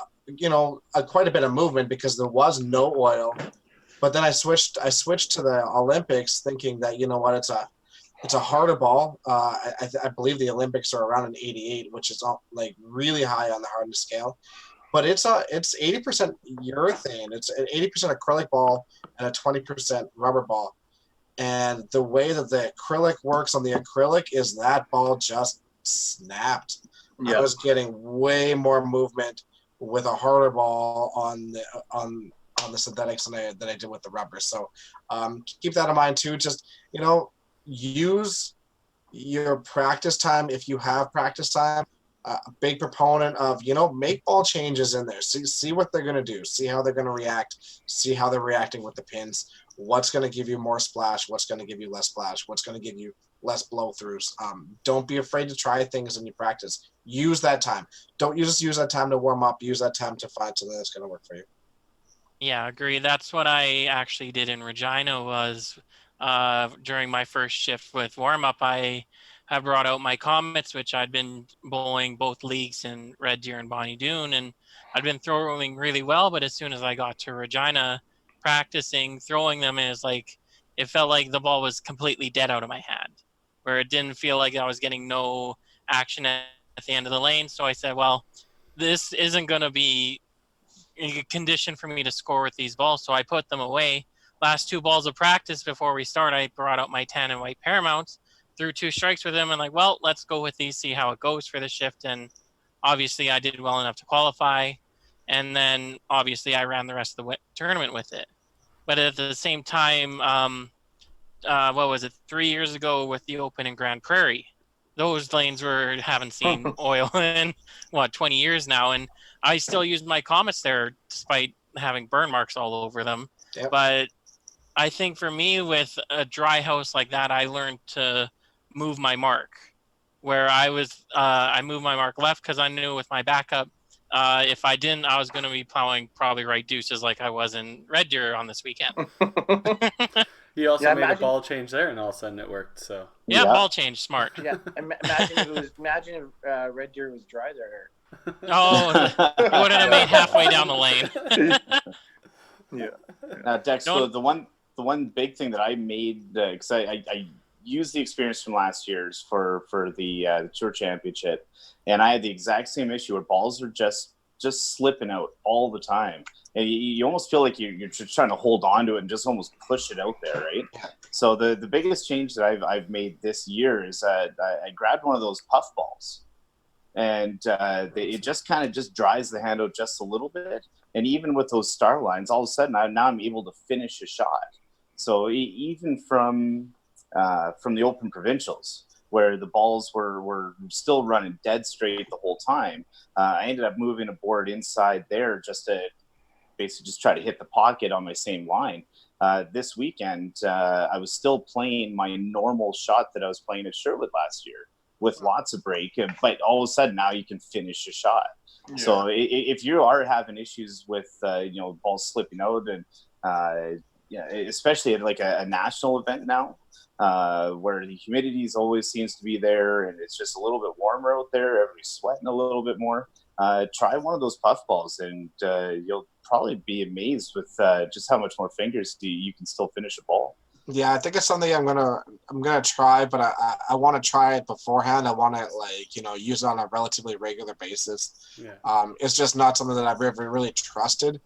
quite a bit of movement because there was no oil. But then I switched to the Olympics, thinking that it's a harder ball. I believe the Olympics are around an 88, which is like really high on the hardness scale. But it's 80% urethane. It's an 80% acrylic ball and a 20% rubber ball. And the way that the acrylic works on the acrylic is that ball just snapped. Yep. I was getting way more movement with a harder ball on the synthetics than I did with the rubber. So keep that in mind too. Just use your practice time if you have practice time. A big proponent of make ball changes in there. See what they're going to do. See how they're going to react. See how they're reacting with the pins. What's going to give you more splash? What's going to give you less splash? What's going to give you less blow-throughs. Don't be afraid to try things in your practice. Use that time. Don't just use that time to warm up. Use that time to find something that's going to work for you. Yeah, agree. That's what I actually did in Regina was during my first shift with warm-up, I have brought out my Comets, which I'd been bowling both leagues in Red Deer and Bonnie Doon, and I'd been throwing really well, but as soon as I got to Regina, practicing throwing them is like, it felt like the ball was completely dead out of my hand, where it didn't feel like I was getting no action at the end of the lane. So I said, well, this isn't going to be a condition for me to score with these balls. So I put them away. Last 2 balls of practice before we start, I brought out my tan and white Paramounts, threw 2 strikes with them, and like, well, let's go with these, see how it goes for the shift. And obviously I did well enough to qualify. And then obviously I ran the rest of the tournament with it. But at the same time, what was it, 3 years ago with the Open in Grand Prairie, those lanes haven't seen oil in 20 years now, and I still use my Comets there despite having burn marks all over them. Yep. But I think for me, with a dry house like that, I learned to move my mark. Where I moved my mark left because I knew with my backup, if I didn't, I was going to be plowing probably right deuces like I was in Red Deer on this weekend. You also made a ball change there, and all of a sudden it worked. So yeah. Ball change, smart. Yeah, imagine if Red Deer was dry there. Oh, you wouldn't have made halfway down the lane. Yeah. Dex, the one big thing that I made, because I used the experience from last year's for the Tour Championship, and I had the exact same issue where balls are just slipping out all the time. And you almost feel like you're just trying to hold on to it and just almost push it out there, right? So the biggest change that I've made this year is I grabbed one of those puff balls, and it just kind of just dries the hand out just a little bit. And even with those star lines, all of a sudden now I'm able to finish a shot. So even from the Open Provincials, where the balls were still running dead straight the whole time, I ended up moving a board inside there just to basically just try to hit the pocket on my same line. This weekend, I was still playing my normal shot that I was playing at Sherwood last year with lots of break, but all of a sudden now you can finish a shot. Yeah. So if you are having issues with balls slipping out, and especially at like a national event now, where the humidity always seems to be there and it's just a little bit warmer out there, everybody's sweating a little bit more, try one of those puff balls, and you'll probably be amazed with just how much more fingers you can still finish a ball. Yeah, I think it's something I'm gonna try, but I want to try it beforehand. I want to use it on a relatively regular basis. Yeah. It's just not something that I've ever really trusted.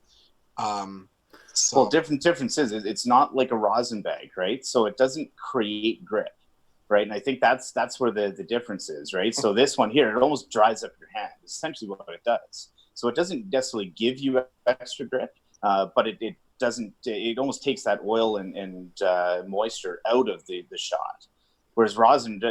Well, difference is it's not like a rosin bag, right? So it doesn't create grip, right? And I think that's where the difference is, right? So this one here, it almost dries up your hand. It's essentially what it does. So it doesn't necessarily give you extra grip, but it doesn't. It almost takes that oil and moisture out of the shot. Whereas rosin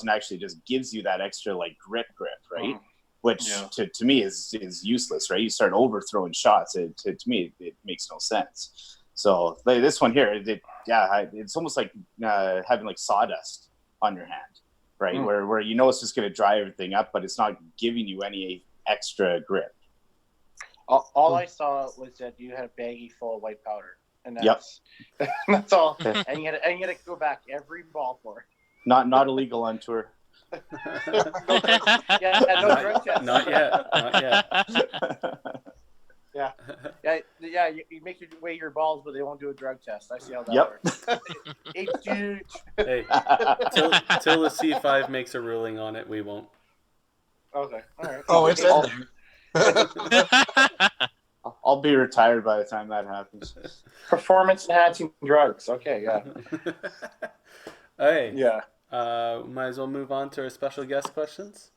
actually just gives you that extra grip, right? Which to me is useless, right? You start overthrowing shots. To me, it makes no sense. So this one here, it's almost like having sawdust on your hand, right? Where it's just going to dry everything up, but it's not giving you any extra grip. All I saw was that you had a baggie full of white powder, and that's all. And you had to go back every ball for it. Not illegal on tour. No drug test. Not yet. Yeah. You make your weigh your balls, but they won't do a drug test. I see how that works. It's huge. Hey, till the C5 makes a ruling on it, we won't. Okay. All right. Oh, it's I'll be retired by the time that happens. Performance enhancing drugs. Okay, yeah. Hey. Yeah. Might as well move on to our special guest questions.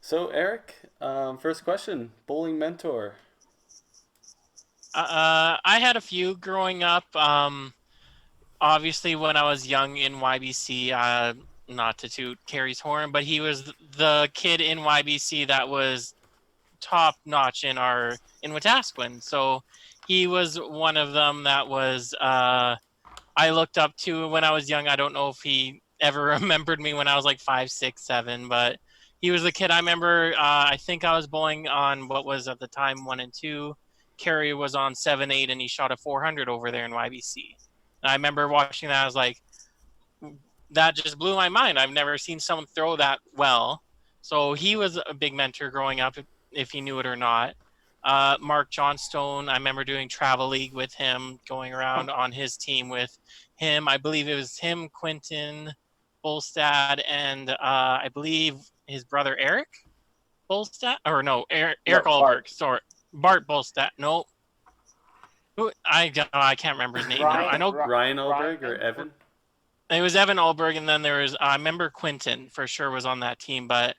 So, Erik, first question, bowling mentor. I had a few growing up. Obviously, when I was young in YBC, not to toot Carrie's horn, but he was the kid in YBC that was top notch in Wetaskiwin. So he was one of them that was I looked up to when I was young. I don't know if he ever remembered me when I was like 5, 6, 7. But he was the kid I remember. I think I was bowling on what was at the time 1 and 2. Karie was on 7, 8, and he shot a 400 over there in YBC. And I remember watching that. I was like, that just blew my mind. I've never seen someone throw that well. So he was a big mentor growing up, if he knew it or not. Mark Johnstone, I remember doing travel league with him, going around on his team with him. I believe it was him, Quentin Bolstad, and I believe his brother Erik Bolstad, or no, Erik Alberg. Sorry, Bart Bolstad. No, I can't remember his name. I know Ryan Alberg or Evan. It was Evan Alberg, and then there was I remember Quentin for sure was on that team, but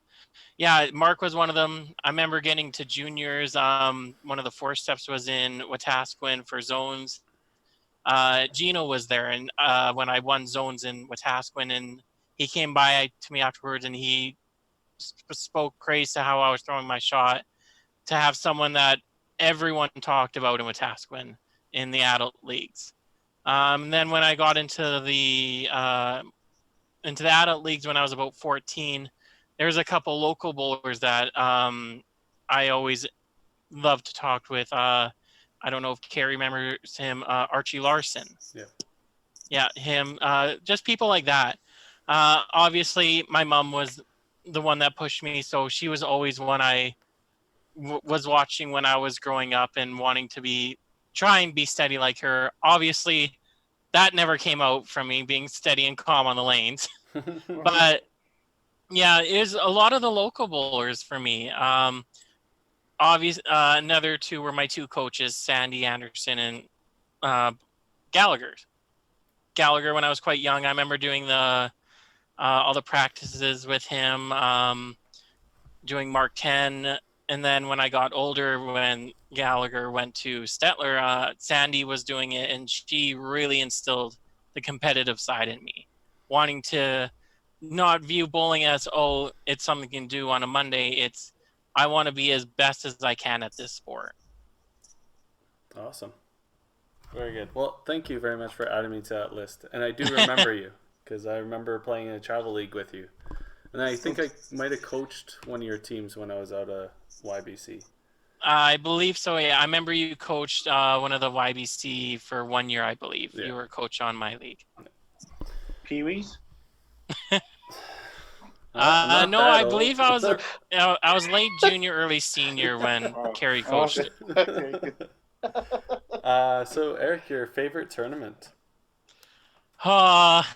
yeah, Mark was one of them. I remember getting to juniors. One of the 4 steps was in Wetaskiwin for zones. Gino was there, and when I won zones in Wetaskiwin, and he came by to me afterwards, and he spoke praise to how I was throwing my shot. To have someone that everyone talked about in Wetaskiwin in the adult leagues. Then when I got into the adult leagues when I was about 14, there's a couple local bowlers that I always loved to talk with. I don't know if Karie remembers him, Archie Larson. Yeah, him. Just people like that. Obviously, my mom was the one that pushed me, so she was always one I was watching when I was growing up and wanting to try and be steady like her. Obviously, that never came out from me being steady and calm on the lanes. But yeah, it was a lot of the local bowlers for me. Another 2 were my 2 coaches, Sandy Anderson and Gallagher. Gallagher, when I was quite young, I remember doing all the practices with him, doing Mark 10. And then when I got older, when Gallagher went to Stettler, Sandy was doing it, and she really instilled the competitive side in me, wanting to not view bowling as, oh, it's something you can do on a Monday. It's, I want to be as best as I can at this sport. Awesome. Very good. Well, thank you very much for adding me to that list. And I do remember you, because I remember playing in a travel league with you. And I think I might have coached one of your teams when I was out of YBC. I believe so, yeah. I remember you coached one of the YBC for 1 year, I believe. Yeah. You were a coach on my league. Pee-wees? No, I believe I was late junior, early senior when Karie coached it. So, Erik, your favorite tournament? That's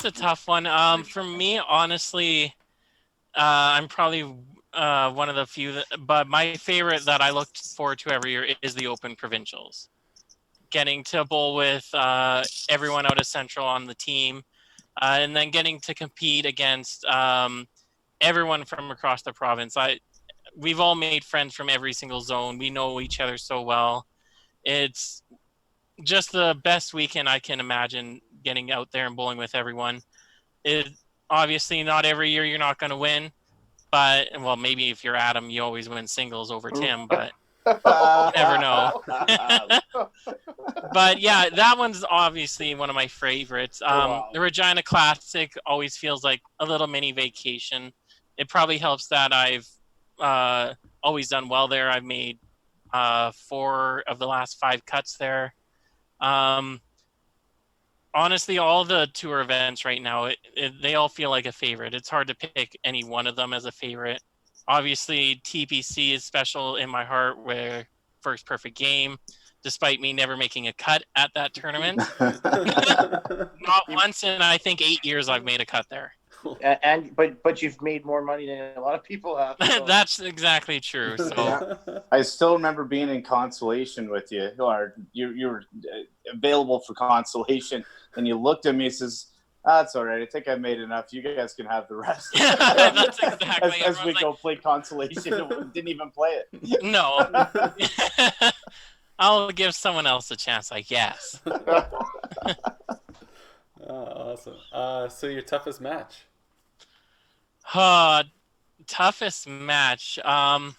a tough one. For me, honestly, I'm probably one of the few but my favorite that I look forward to every year is the Open Provincials. Getting to bowl with everyone out of Central on the team, and then getting to compete against everyone from across the province. We've all made friends from every single zone. We know each other so well. It's just the best weekend I can imagine, getting out there and bowling with everyone. It obviously not every year you're not going to win, but well, maybe if you're Adam, you always win singles over Tim, but you never know. But yeah, that one's obviously one of my favorites. The Regina Classic always feels like a little mini vacation. It probably helps that I've always done well there. I've made 4 of the last 5 cuts there. Honestly, all the tour events right now, they all feel like a favorite. It's hard to pick any one of them as a favorite. Obviously, TPC is special in my heart, where first perfect game, despite me never making a cut at that tournament. Not once in, I think, 8 years I've made a cut there. But you've made more money than a lot of people have. So. That's exactly true. So yeah. I still remember being in consolation with you, or you were available for consolation, and you looked at me and says, "That's all right. I think I made enough. You guys can have the rest." That's exactly. As we go play consolation, didn't even play it. No. I'll give someone else a chance, I guess. Awesome. So your toughest match? Toughest match. I've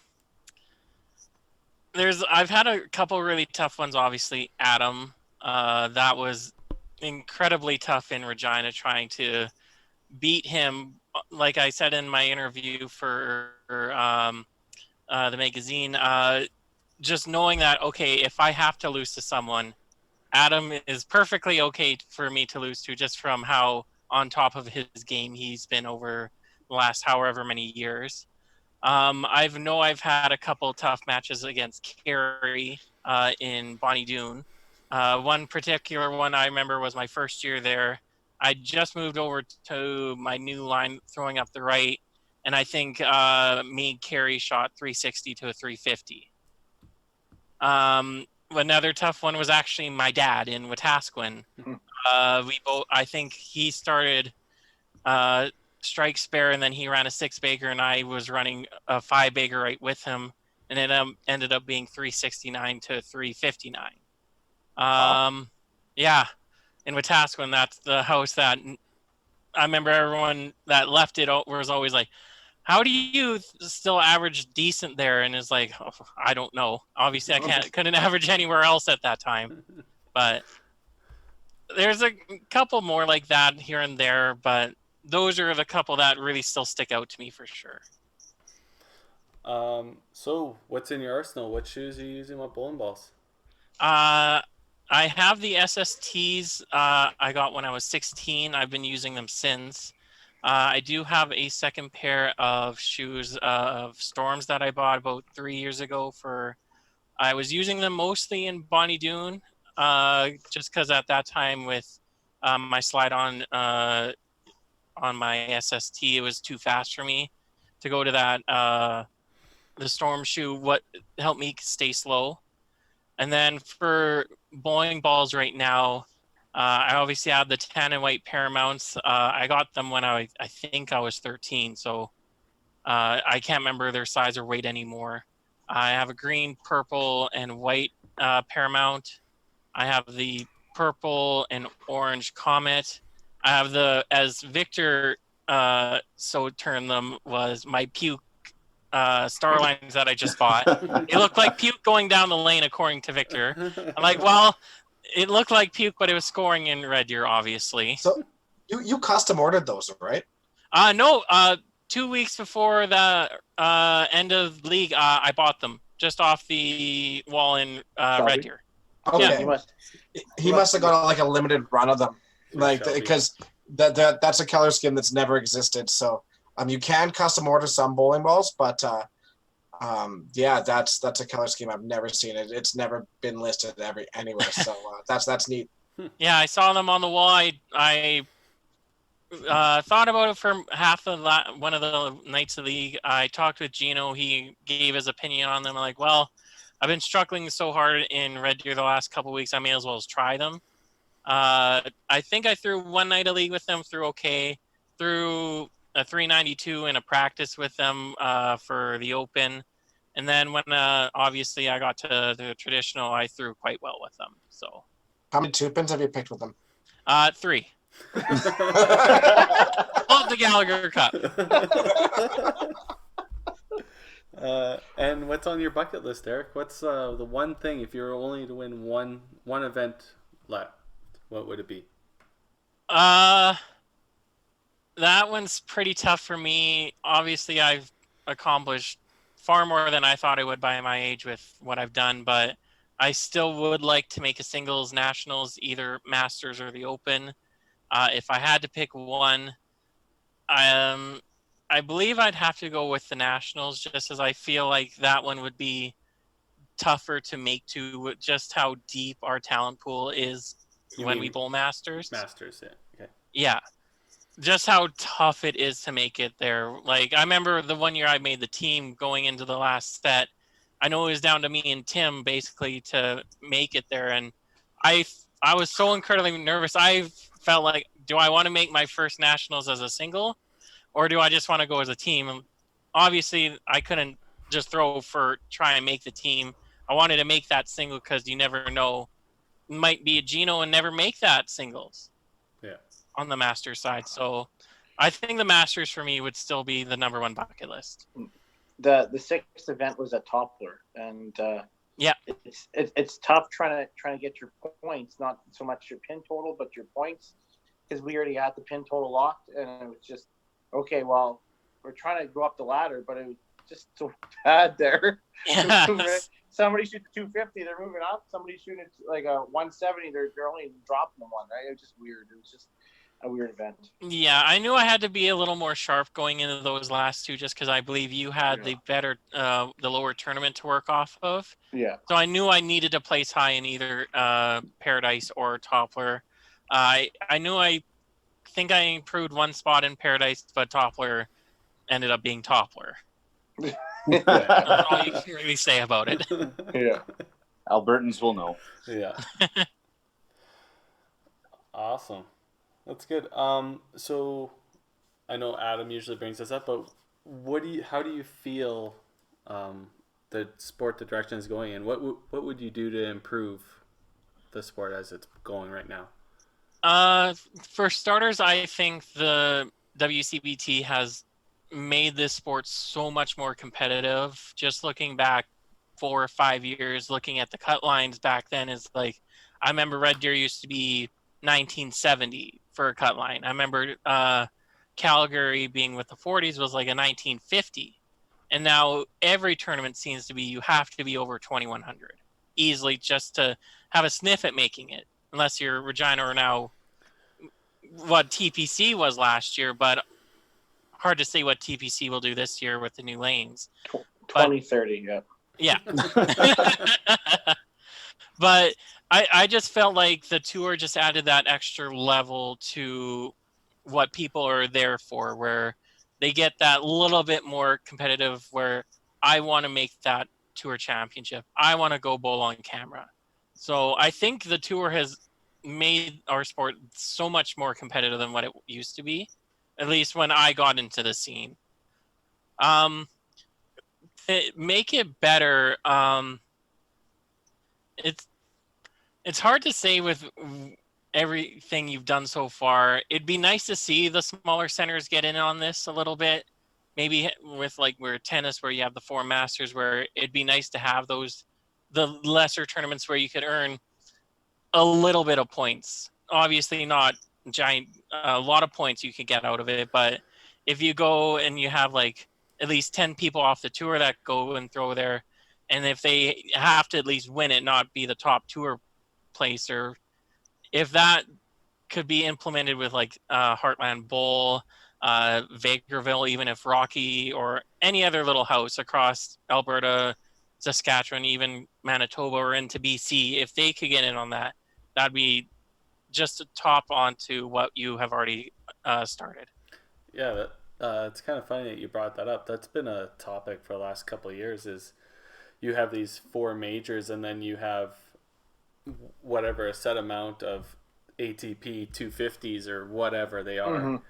had a couple really tough ones. Obviously, Adam. That was incredibly tough in Regina trying to beat him. Like I said in my interview for the magazine, just knowing that, okay, if I have to lose to someone, Adam is perfectly okay for me to lose to, just from how on top of his game he's been over the last however many years. I've had a couple tough matches against Karie in Bonnie Doon. One particular one I remember was my first year there. I just moved over to my new line, throwing up the right, and I think me and Karie shot 360 to a 350. Another tough one was actually my dad in Wetaskiwin. I think he started strike spare, and then he ran a 6-bagger, and I was running a 5-bagger right with him, and it ended up being 369 to 359. Yeah, in Wetaskiwin, that's the house that I remember everyone that left it was always like, how do you still average decent there? And it's like, oh, I don't know. Obviously, couldn't average anywhere else at that time. But there's a couple more like that here and there. But those are the couple that really still stick out to me for sure. So what's in your arsenal? What shoes are you using? What bowling balls? I have the SSTs I got when I was 16. I've been using them since. I do have a second pair of shoes of Storms that I bought about 3 years ago. I was using them mostly in Bonnie Doon, just because at that time with my slide on my SST, it was too fast for me to go to that the Storm shoe. What helped me stay slow. And then for bowling balls right now, I obviously have the tan and white Paramounts. I got them when I think I was 13, so I can't remember their size or weight anymore. I have a green, purple, and white Paramount. I have the purple and orange Comet. I have as Victor so termed them, was my puke Starlines that I just bought. It looked like puke going down the lane, according to Victor. I'm like, well, it looked like puke, but it was scoring in Red Deer, obviously. So you custom ordered those, right? No. 2 weeks before the end of league, I bought them just off the wall in Red Deer. Okay. Yeah. He must have got like a limited run of them, like Shelby. because that's a color scheme that's never existed. So you can custom order some bowling balls, but yeah, that's a color scheme I've never seen. It's never been listed anywhere. So that's neat. Yeah, I saw them on the wall. I thought about it for half of one of the nights of the league. I talked with Gino. He gave his opinion on them. I'm like, well, I've been struggling so hard in Red Deer the last couple of weeks. I may as well try them. I think I threw one night of league with them, threw okay. Threw a 392 in a practice with them for the Open. And then when obviously I got to the traditional, I threw quite well with them. So, how many 2-pins have you picked with them? 3. Love the Gallagher Cup. And what's on your bucket list, Eric? What's the one thing, if you were only to win one event left, what would it be? That one's pretty tough for me. Obviously, I've accomplished far more than I thought I would by my age with what I've done, but I still would like to make a singles nationals, either Masters or the Open. If I had to pick one, I believe I'd have to go with the nationals, just as I feel like that one would be tougher to make to just how deep our talent pool is when we bowl Masters. Masters, yeah. Okay. Yeah. Just how tough it is to make it there. Like, I remember the one year I made the team going into the last set. I know it was down to me and Tim basically to make it there. And I was so incredibly nervous. I felt like, do I want to make my first nationals as a single, or do I just want to go as a team? And obviously, I couldn't just try and make the team. I wanted to make that single because you never know. It might be a Gino and never make that singles. Yeah. On the Masters side. So I think the Masters for me would still be the number one bucket list. The 6th event was at Toppler, and Yeah. It's tough trying to get your points, not so much your pin total, but your points, because we already had the pin total locked, and it was just okay. Well, we're trying to go up the ladder, but it was just so bad there. Yes. Somebody shoots 250, they're moving up. Somebody shooting like a 170, they're only dropping them one. Right? It was just weird. It was just a weird event. Yeah, I knew I had to be a little more sharp going into those last two, just because I believe you had the better, the lower tournament to work off of. Yeah. So I knew I needed to place high in either Paradise or Toppler. I think I improved one spot in Paradise, but Toppler ended up being Toppler. That's all you can really say about it. Yeah. Albertans will know. Yeah. Awesome. That's good. So I know Adam usually brings this up, but how do you feel the sport, the direction is going in? What would you do to improve the sport as it's going right now? For starters, I think the WCBT has made this sport so much more competitive. Just looking back 4 or 5 years, looking at the cut lines back then is like, I remember Red Deer used to be 1970 for a cut line. I remember Calgary being with the 40s was like a 1950. And now every tournament seems to be, you have to be over 2100 easily just to have a sniff at making it. Unless you're Regina or now what TPC was last year, but hard to say what TPC will do this year with the new lanes. 2030, yeah. Yeah. But I just felt like the tour just added that extra level to what people are there for, where they get that little bit more competitive, where I want to make that tour championship. I want to go bowl on camera. So I think the tour has made our sport so much more competitive than what it used to be, at least when I got into the scene. Make it better. It's hard to say with everything you've done so far. It'd be nice to see the smaller centers get in on this a little bit. Maybe with like where tennis, where you have the 4 masters, where it'd be nice to have those, the lesser tournaments where you could earn a little bit of points. Obviously not giant, a lot of points you could get out of it. But if you go and you have like at least 10 people off the tour that go and throw there, and if they have to at least win it, not be the top tour place, or if that could be implemented with like Heartland Bowl, Vegreville, even if Rocky or any other little house across Alberta, Saskatchewan, even Manitoba or into BC, if they could get in on that, that'd be just a top onto what you have already started. Yeah, it's kind of funny that you brought that up. That's been a topic for the last couple of years, is you have these 4 majors and then you have whatever, a set amount of ATP 250s or whatever they are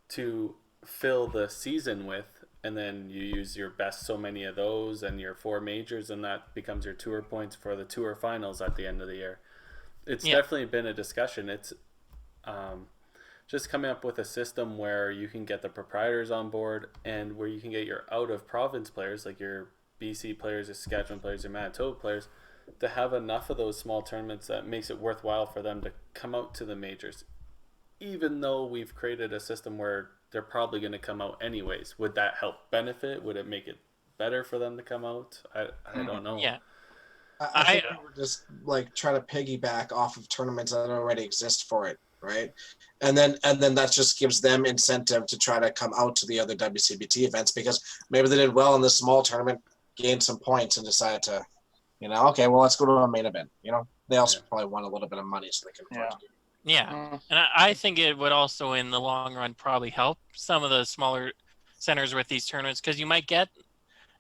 to fill the season with, and then you use your best so many of those and your 4 majors, and that becomes your tour points for the tour finals at the end of the year. It's definitely been a discussion. It's just coming up with a system where you can get the proprietors on board, and where you can get your out of province players, like your BC players, your Saskatchewan players, your Manitoba players, to have enough of those small tournaments that makes it worthwhile for them to come out to the majors. Even though we've created a system where they're probably going to come out anyways, would that help benefit? Would it make it better for them to come out? I don't know. Yeah. I think we were just like trying to piggyback off of tournaments that already exist for it, right? And then that just gives them incentive to try to come out to the other WCBT events, because maybe they did well in the small tournament, gained some points, and decided to, okay, well, let's go to a main event. They also probably want a little bit of money so they can afford to do it. Yeah, and I think it would also, in the long run, probably help some of the smaller centers with these tournaments, because you might get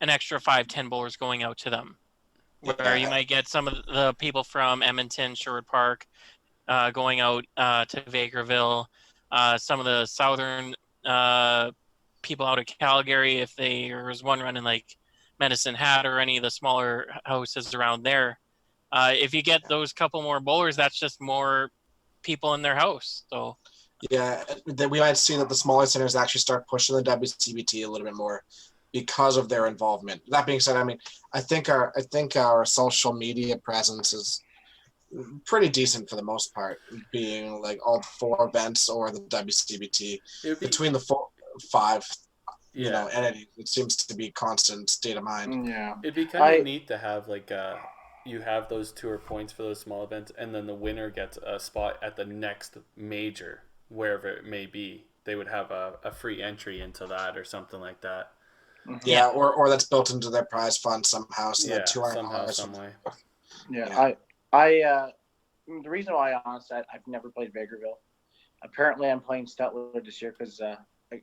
an extra 5-10 bowlers going out to them, where you might get some of the people from Edmonton, Sherwood Park, going out to Vegreville, some of the southern people out of Calgary, if there was one running like Medicine Hat or any of the smaller houses around there. If you get those couple more bowlers, that's just more people in their house. So yeah, then we might see that the smaller centers actually start pushing the WCBT a little bit more, because of their involvement. That being said, I mean, I think our social media presence is pretty decent for the most part, being like all 4 events or the WCBT. Between the 5 entities, it seems to be constant state of mind. Yeah, it'd be kind of neat to have like you have those tour points for those small events, and then the winner gets a spot at the next major, wherever it may be. They would have a free entry into that or something like that. Yeah, or that's built into their prize fund somehow, so that $200 somehow, some way. Yeah, I the reason why, honestly, I've never played Bakerville. Apparently, I'm playing Stettler this year because I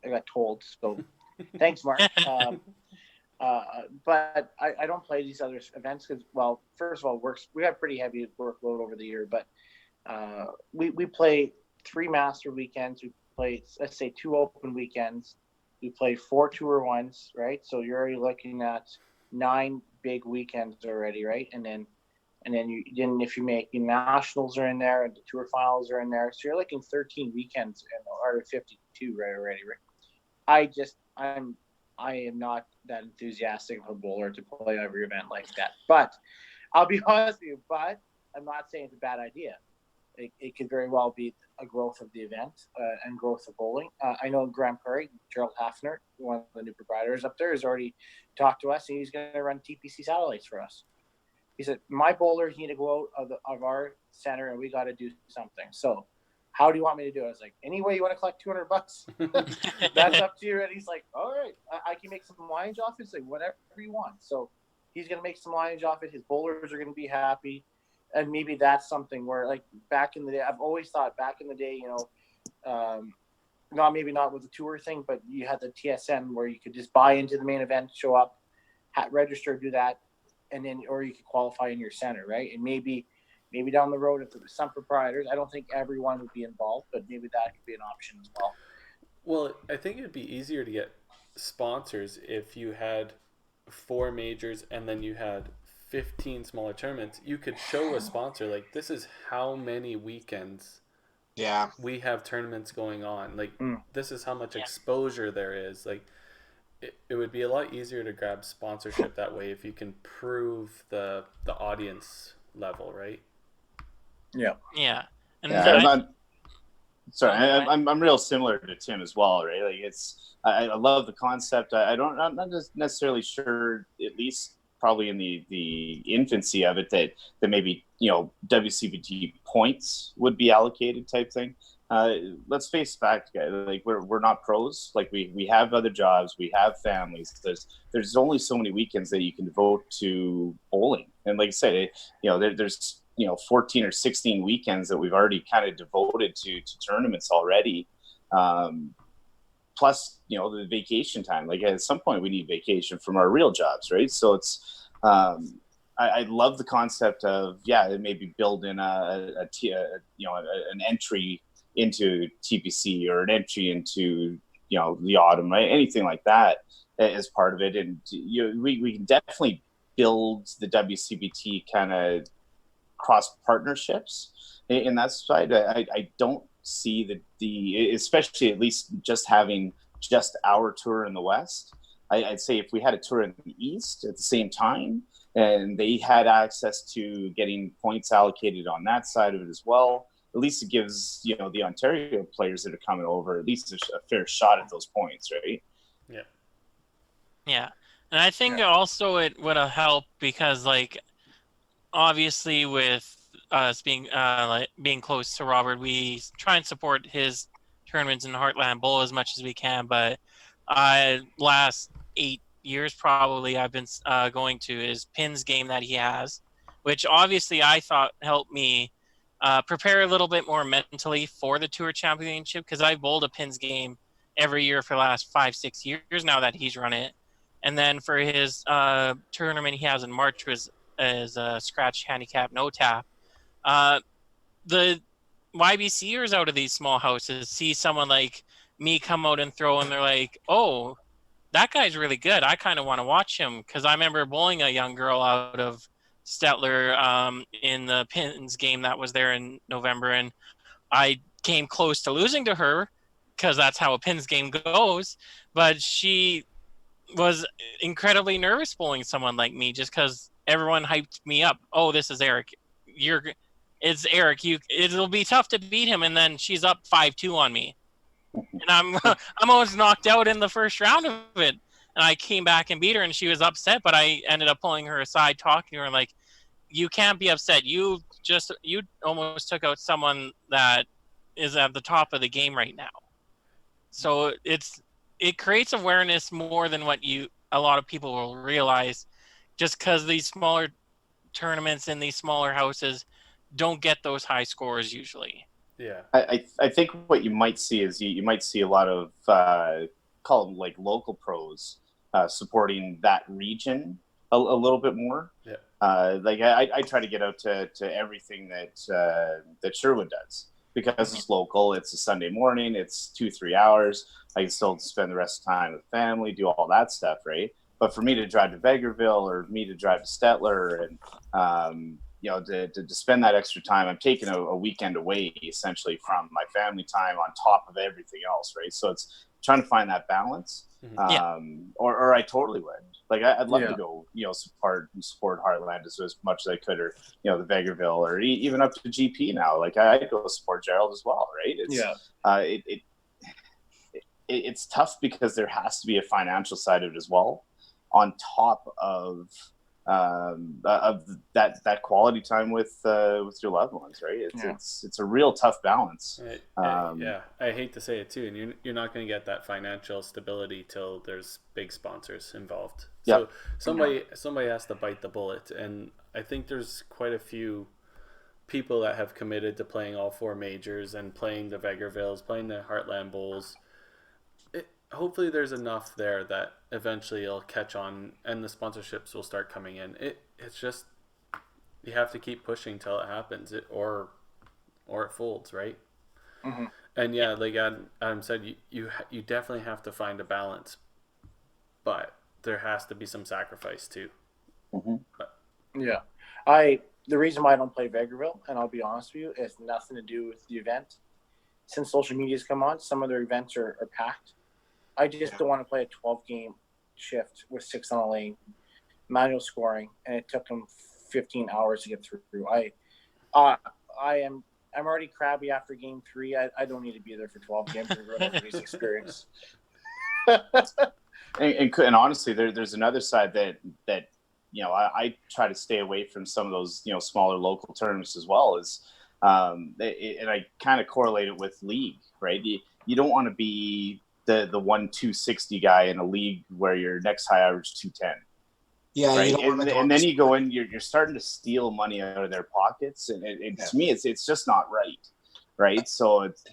got told. So, thanks, Mark. But I don't play these other events because, well, first of all, we have pretty heavy workload over the year. But we play 3 master weekends. We play, let's say, 2 open weekends. We play 4 tour ones, right? So you're already looking at 9 big weekends already, right? And then if you make nationals are in there and the tour finals are in there, so you're looking 13 weekends out of 52 right already, right? I am not that enthusiastic of a bowler to play every event like that. But I'll be honest with you, but I'm not saying it's a bad idea. It could very well be a growth of the event and growth of bowling. I know in Grand Prairie, Gerald Hafner, one of the new proprietors up there, has already talked to us, and he's going to run TPC satellites for us. He said, my bowlers need to go out of our center, and we got to do something. So how do you want me to do it? I was like, any way you want to collect $200, that's up to you. And he's like, all right, I can make some lineage off it. Like, whatever you want. So he's going to make some lineage off it. His bowlers are going to be happy. And maybe that's something where, like, back in the day, I've always thought back in the day, maybe not with the tour thing, but you had the TSN where you could just buy into the main event, show up, register, do that. And then, or you could qualify in your center, right? And maybe down the road, if there was some proprietors, I don't think everyone would be involved, but maybe that could be an option as well. Well, I think it'd be easier to get sponsors if you had 4 majors and then you had 15 smaller tournaments. You could show a sponsor, like, this is how many weekends we have tournaments going on. Like, this is how much exposure there is. Like, it would be a lot easier to grab sponsorship that way if you can prove the audience level, right? Yeah. And I'm real similar to Tim as well, right? Like, I love the concept. I'm not just necessarily sure, at least probably in the infancy of it, that maybe WCBT points would be allocated type thing. Let's face fact, guys. Like, we're not pros. Like, we have other jobs, we have families. There's only so many weekends that you can devote to bowling. And like I said, there's 14 or 16 weekends that we've already kind of devoted to tournaments already. Plus, the vacation time. Like, at some point we need vacation from our real jobs, right? So it's I love the concept of maybe build in an entry into TPC or an entry into the autumn, right? Anything like that as part of it, and we can definitely build the WCBT kind of cross partnerships in that side. I don't see the especially at least just having just our tour in the West. I'd say if we had a tour in the East at the same time, and they had access to getting points allocated on that side of it as well, at least it gives the Ontario players that are coming over at least a fair shot at those points, right? Yeah, and I think also it would have helped because, like, obviously with us being being close to Robert, we try and support his tournaments in Heartland Bowl as much as we can. But last 8 years probably I've been going to his pins game that he has, which obviously I thought helped me prepare a little bit more mentally for the Tour Championship, because I've bowled a pins game every year for the last 5-6 years now that he's run it. And then for his tournament he has in March is a scratch handicap no tap. The YBCers out of these small houses see someone like me come out and throw, and they're like, oh, that guy's really good. I kind of want to watch him, because I remember bowling a young girl out of Stettler in the pins game that was there in November, and I came close to losing to her because that's how a pins game goes. But she was incredibly nervous bowling someone like me just because everyone hyped me up. Oh, this is Erik. It's Erik. It'll be tough to beat him, and then she's up 5-2 on me, and I'm almost knocked out in the first round of it. And I came back and beat her, and she was upset, but I ended up pulling her aside, talking to her like, "You can't be upset. You almost took out someone that is at the top of the game right now." So it creates awareness more than what a lot of people will realize, just because these smaller tournaments in these smaller houses don't get those high scores usually. Yeah. I think what you might see is you might see a lot of call them like local pros supporting that region a little bit more. Yeah. Like I try to get out to everything that Sherwood does because it's local. It's a Sunday morning. It's 2-3 hours. I can still spend the rest of the time with family, do all that stuff, right? But for me to drive to Vegreville or me to drive to Stettler and to spend that extra time, I'm taking a weekend away essentially from my family time on top of everything else, right? So it's trying to find that balance. Or I totally would. Like I'd love to go, support Heartland as much as I could, or the Vegreville, or even up to GP now. Like I'd go support Gerald as well, right? It's tough because there has to be a financial side of it as well, on top of that quality time with your loved ones, right? It's a real tough balance. I hate to say it too, and you're not going to get that financial stability till there's big sponsors involved. So somebody has to bite the bullet, and I think there's quite a few people that have committed to playing all 4 majors and playing the Vegervilles, playing the Heartland Bowls. Hopefully there's enough there that eventually it'll catch on and the sponsorships will start coming in. It's just, you have to keep pushing till it happens, or it folds, right? And like Adam said, you definitely have to find a balance, but there has to be some sacrifice too. The reason why I don't play Vegreville, and I'll be honest with you, it has nothing to do with the event. Since social media's come on, some of their events are packed. I just don't want to play a 12-game shift with 6 on a lane, manual scoring, and it took them 15 hours to get through. I'm already crabby after game 3. I don't need to be there for 12 games to ruin everybody's experience. and honestly, there's another side that I try to stay away from some of those smaller local tournaments as well, and I kind of correlate it with league, right? You don't want to be the 1-260 guy in a league where your next high average 210. Yeah, right? And then you go in, you're starting to steal money out of their pockets, and to me, it's just not right? So it's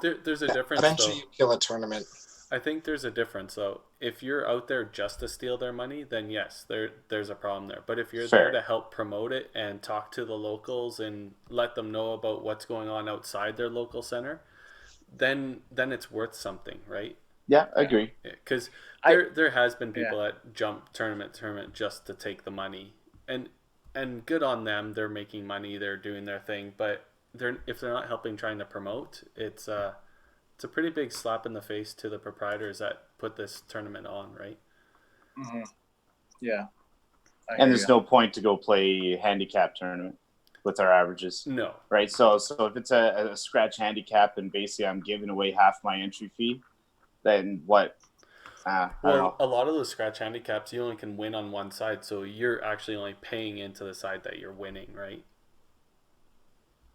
there's a difference. Eventually, you kill a tournament. I think there's a difference though. If you're out there just to steal their money, then yes, there's a problem there. But if you're there to help promote it and talk to the locals and let them know about what's going on outside their local center, then it's worth something, right? Yeah, I agree. Because there has been people that jump tournament just to take the money, and good on them. They're making money. They're doing their thing. But if they're not helping trying to promote, it's a pretty big slap in the face to the proprietors that put this tournament on, right? Yeah. And there's no point to go play handicap tournament with our averages. No. Right. So if it's a scratch handicap and basically I'm giving away half my entry fee, then what? A lot of those scratch handicaps, you only can win on one side, so you're actually only paying into the side that you're winning, right?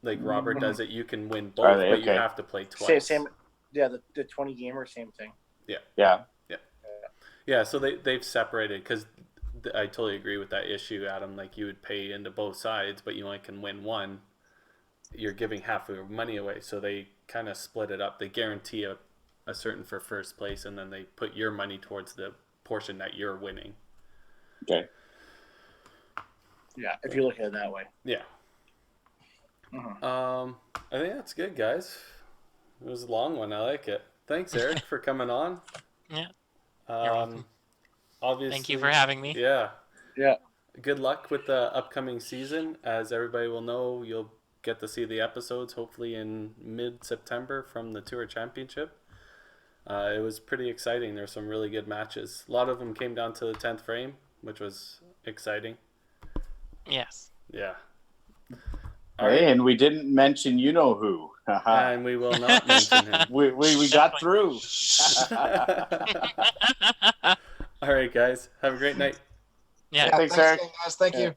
Like Robert does it, you can win both, but you have to play twice. Same. Yeah, the 20 gamer, same thing. Yeah. So they've separated, because I totally agree with that issue, Adam. Like, you would pay into both sides, but you only can win one. You're giving half of your money away, so they kind of split it up. They guarantee a certain for first place, and then they put your money towards the portion that you're winning. Okay. Yeah, if you look at it that way. Yeah. I think that's good, guys. It was a long one. I like it. Thanks, Erik, for coming on. Yeah. You're welcome. Obviously, thank you for having me. Yeah. Yeah. Good luck with the upcoming season. As everybody will know, you'll get to see the episodes hopefully in mid-September from the Tour Championship. It was pretty exciting. There were some really good matches. A lot of them came down to the 10th frame, which was exciting. Yes. Yeah. Hey, and we didn't mention you know who. And we will not mention him. we got through. All right, guys. Have a great night. Yeah. Yeah, Thanks, Eric. again, guys. Thank you.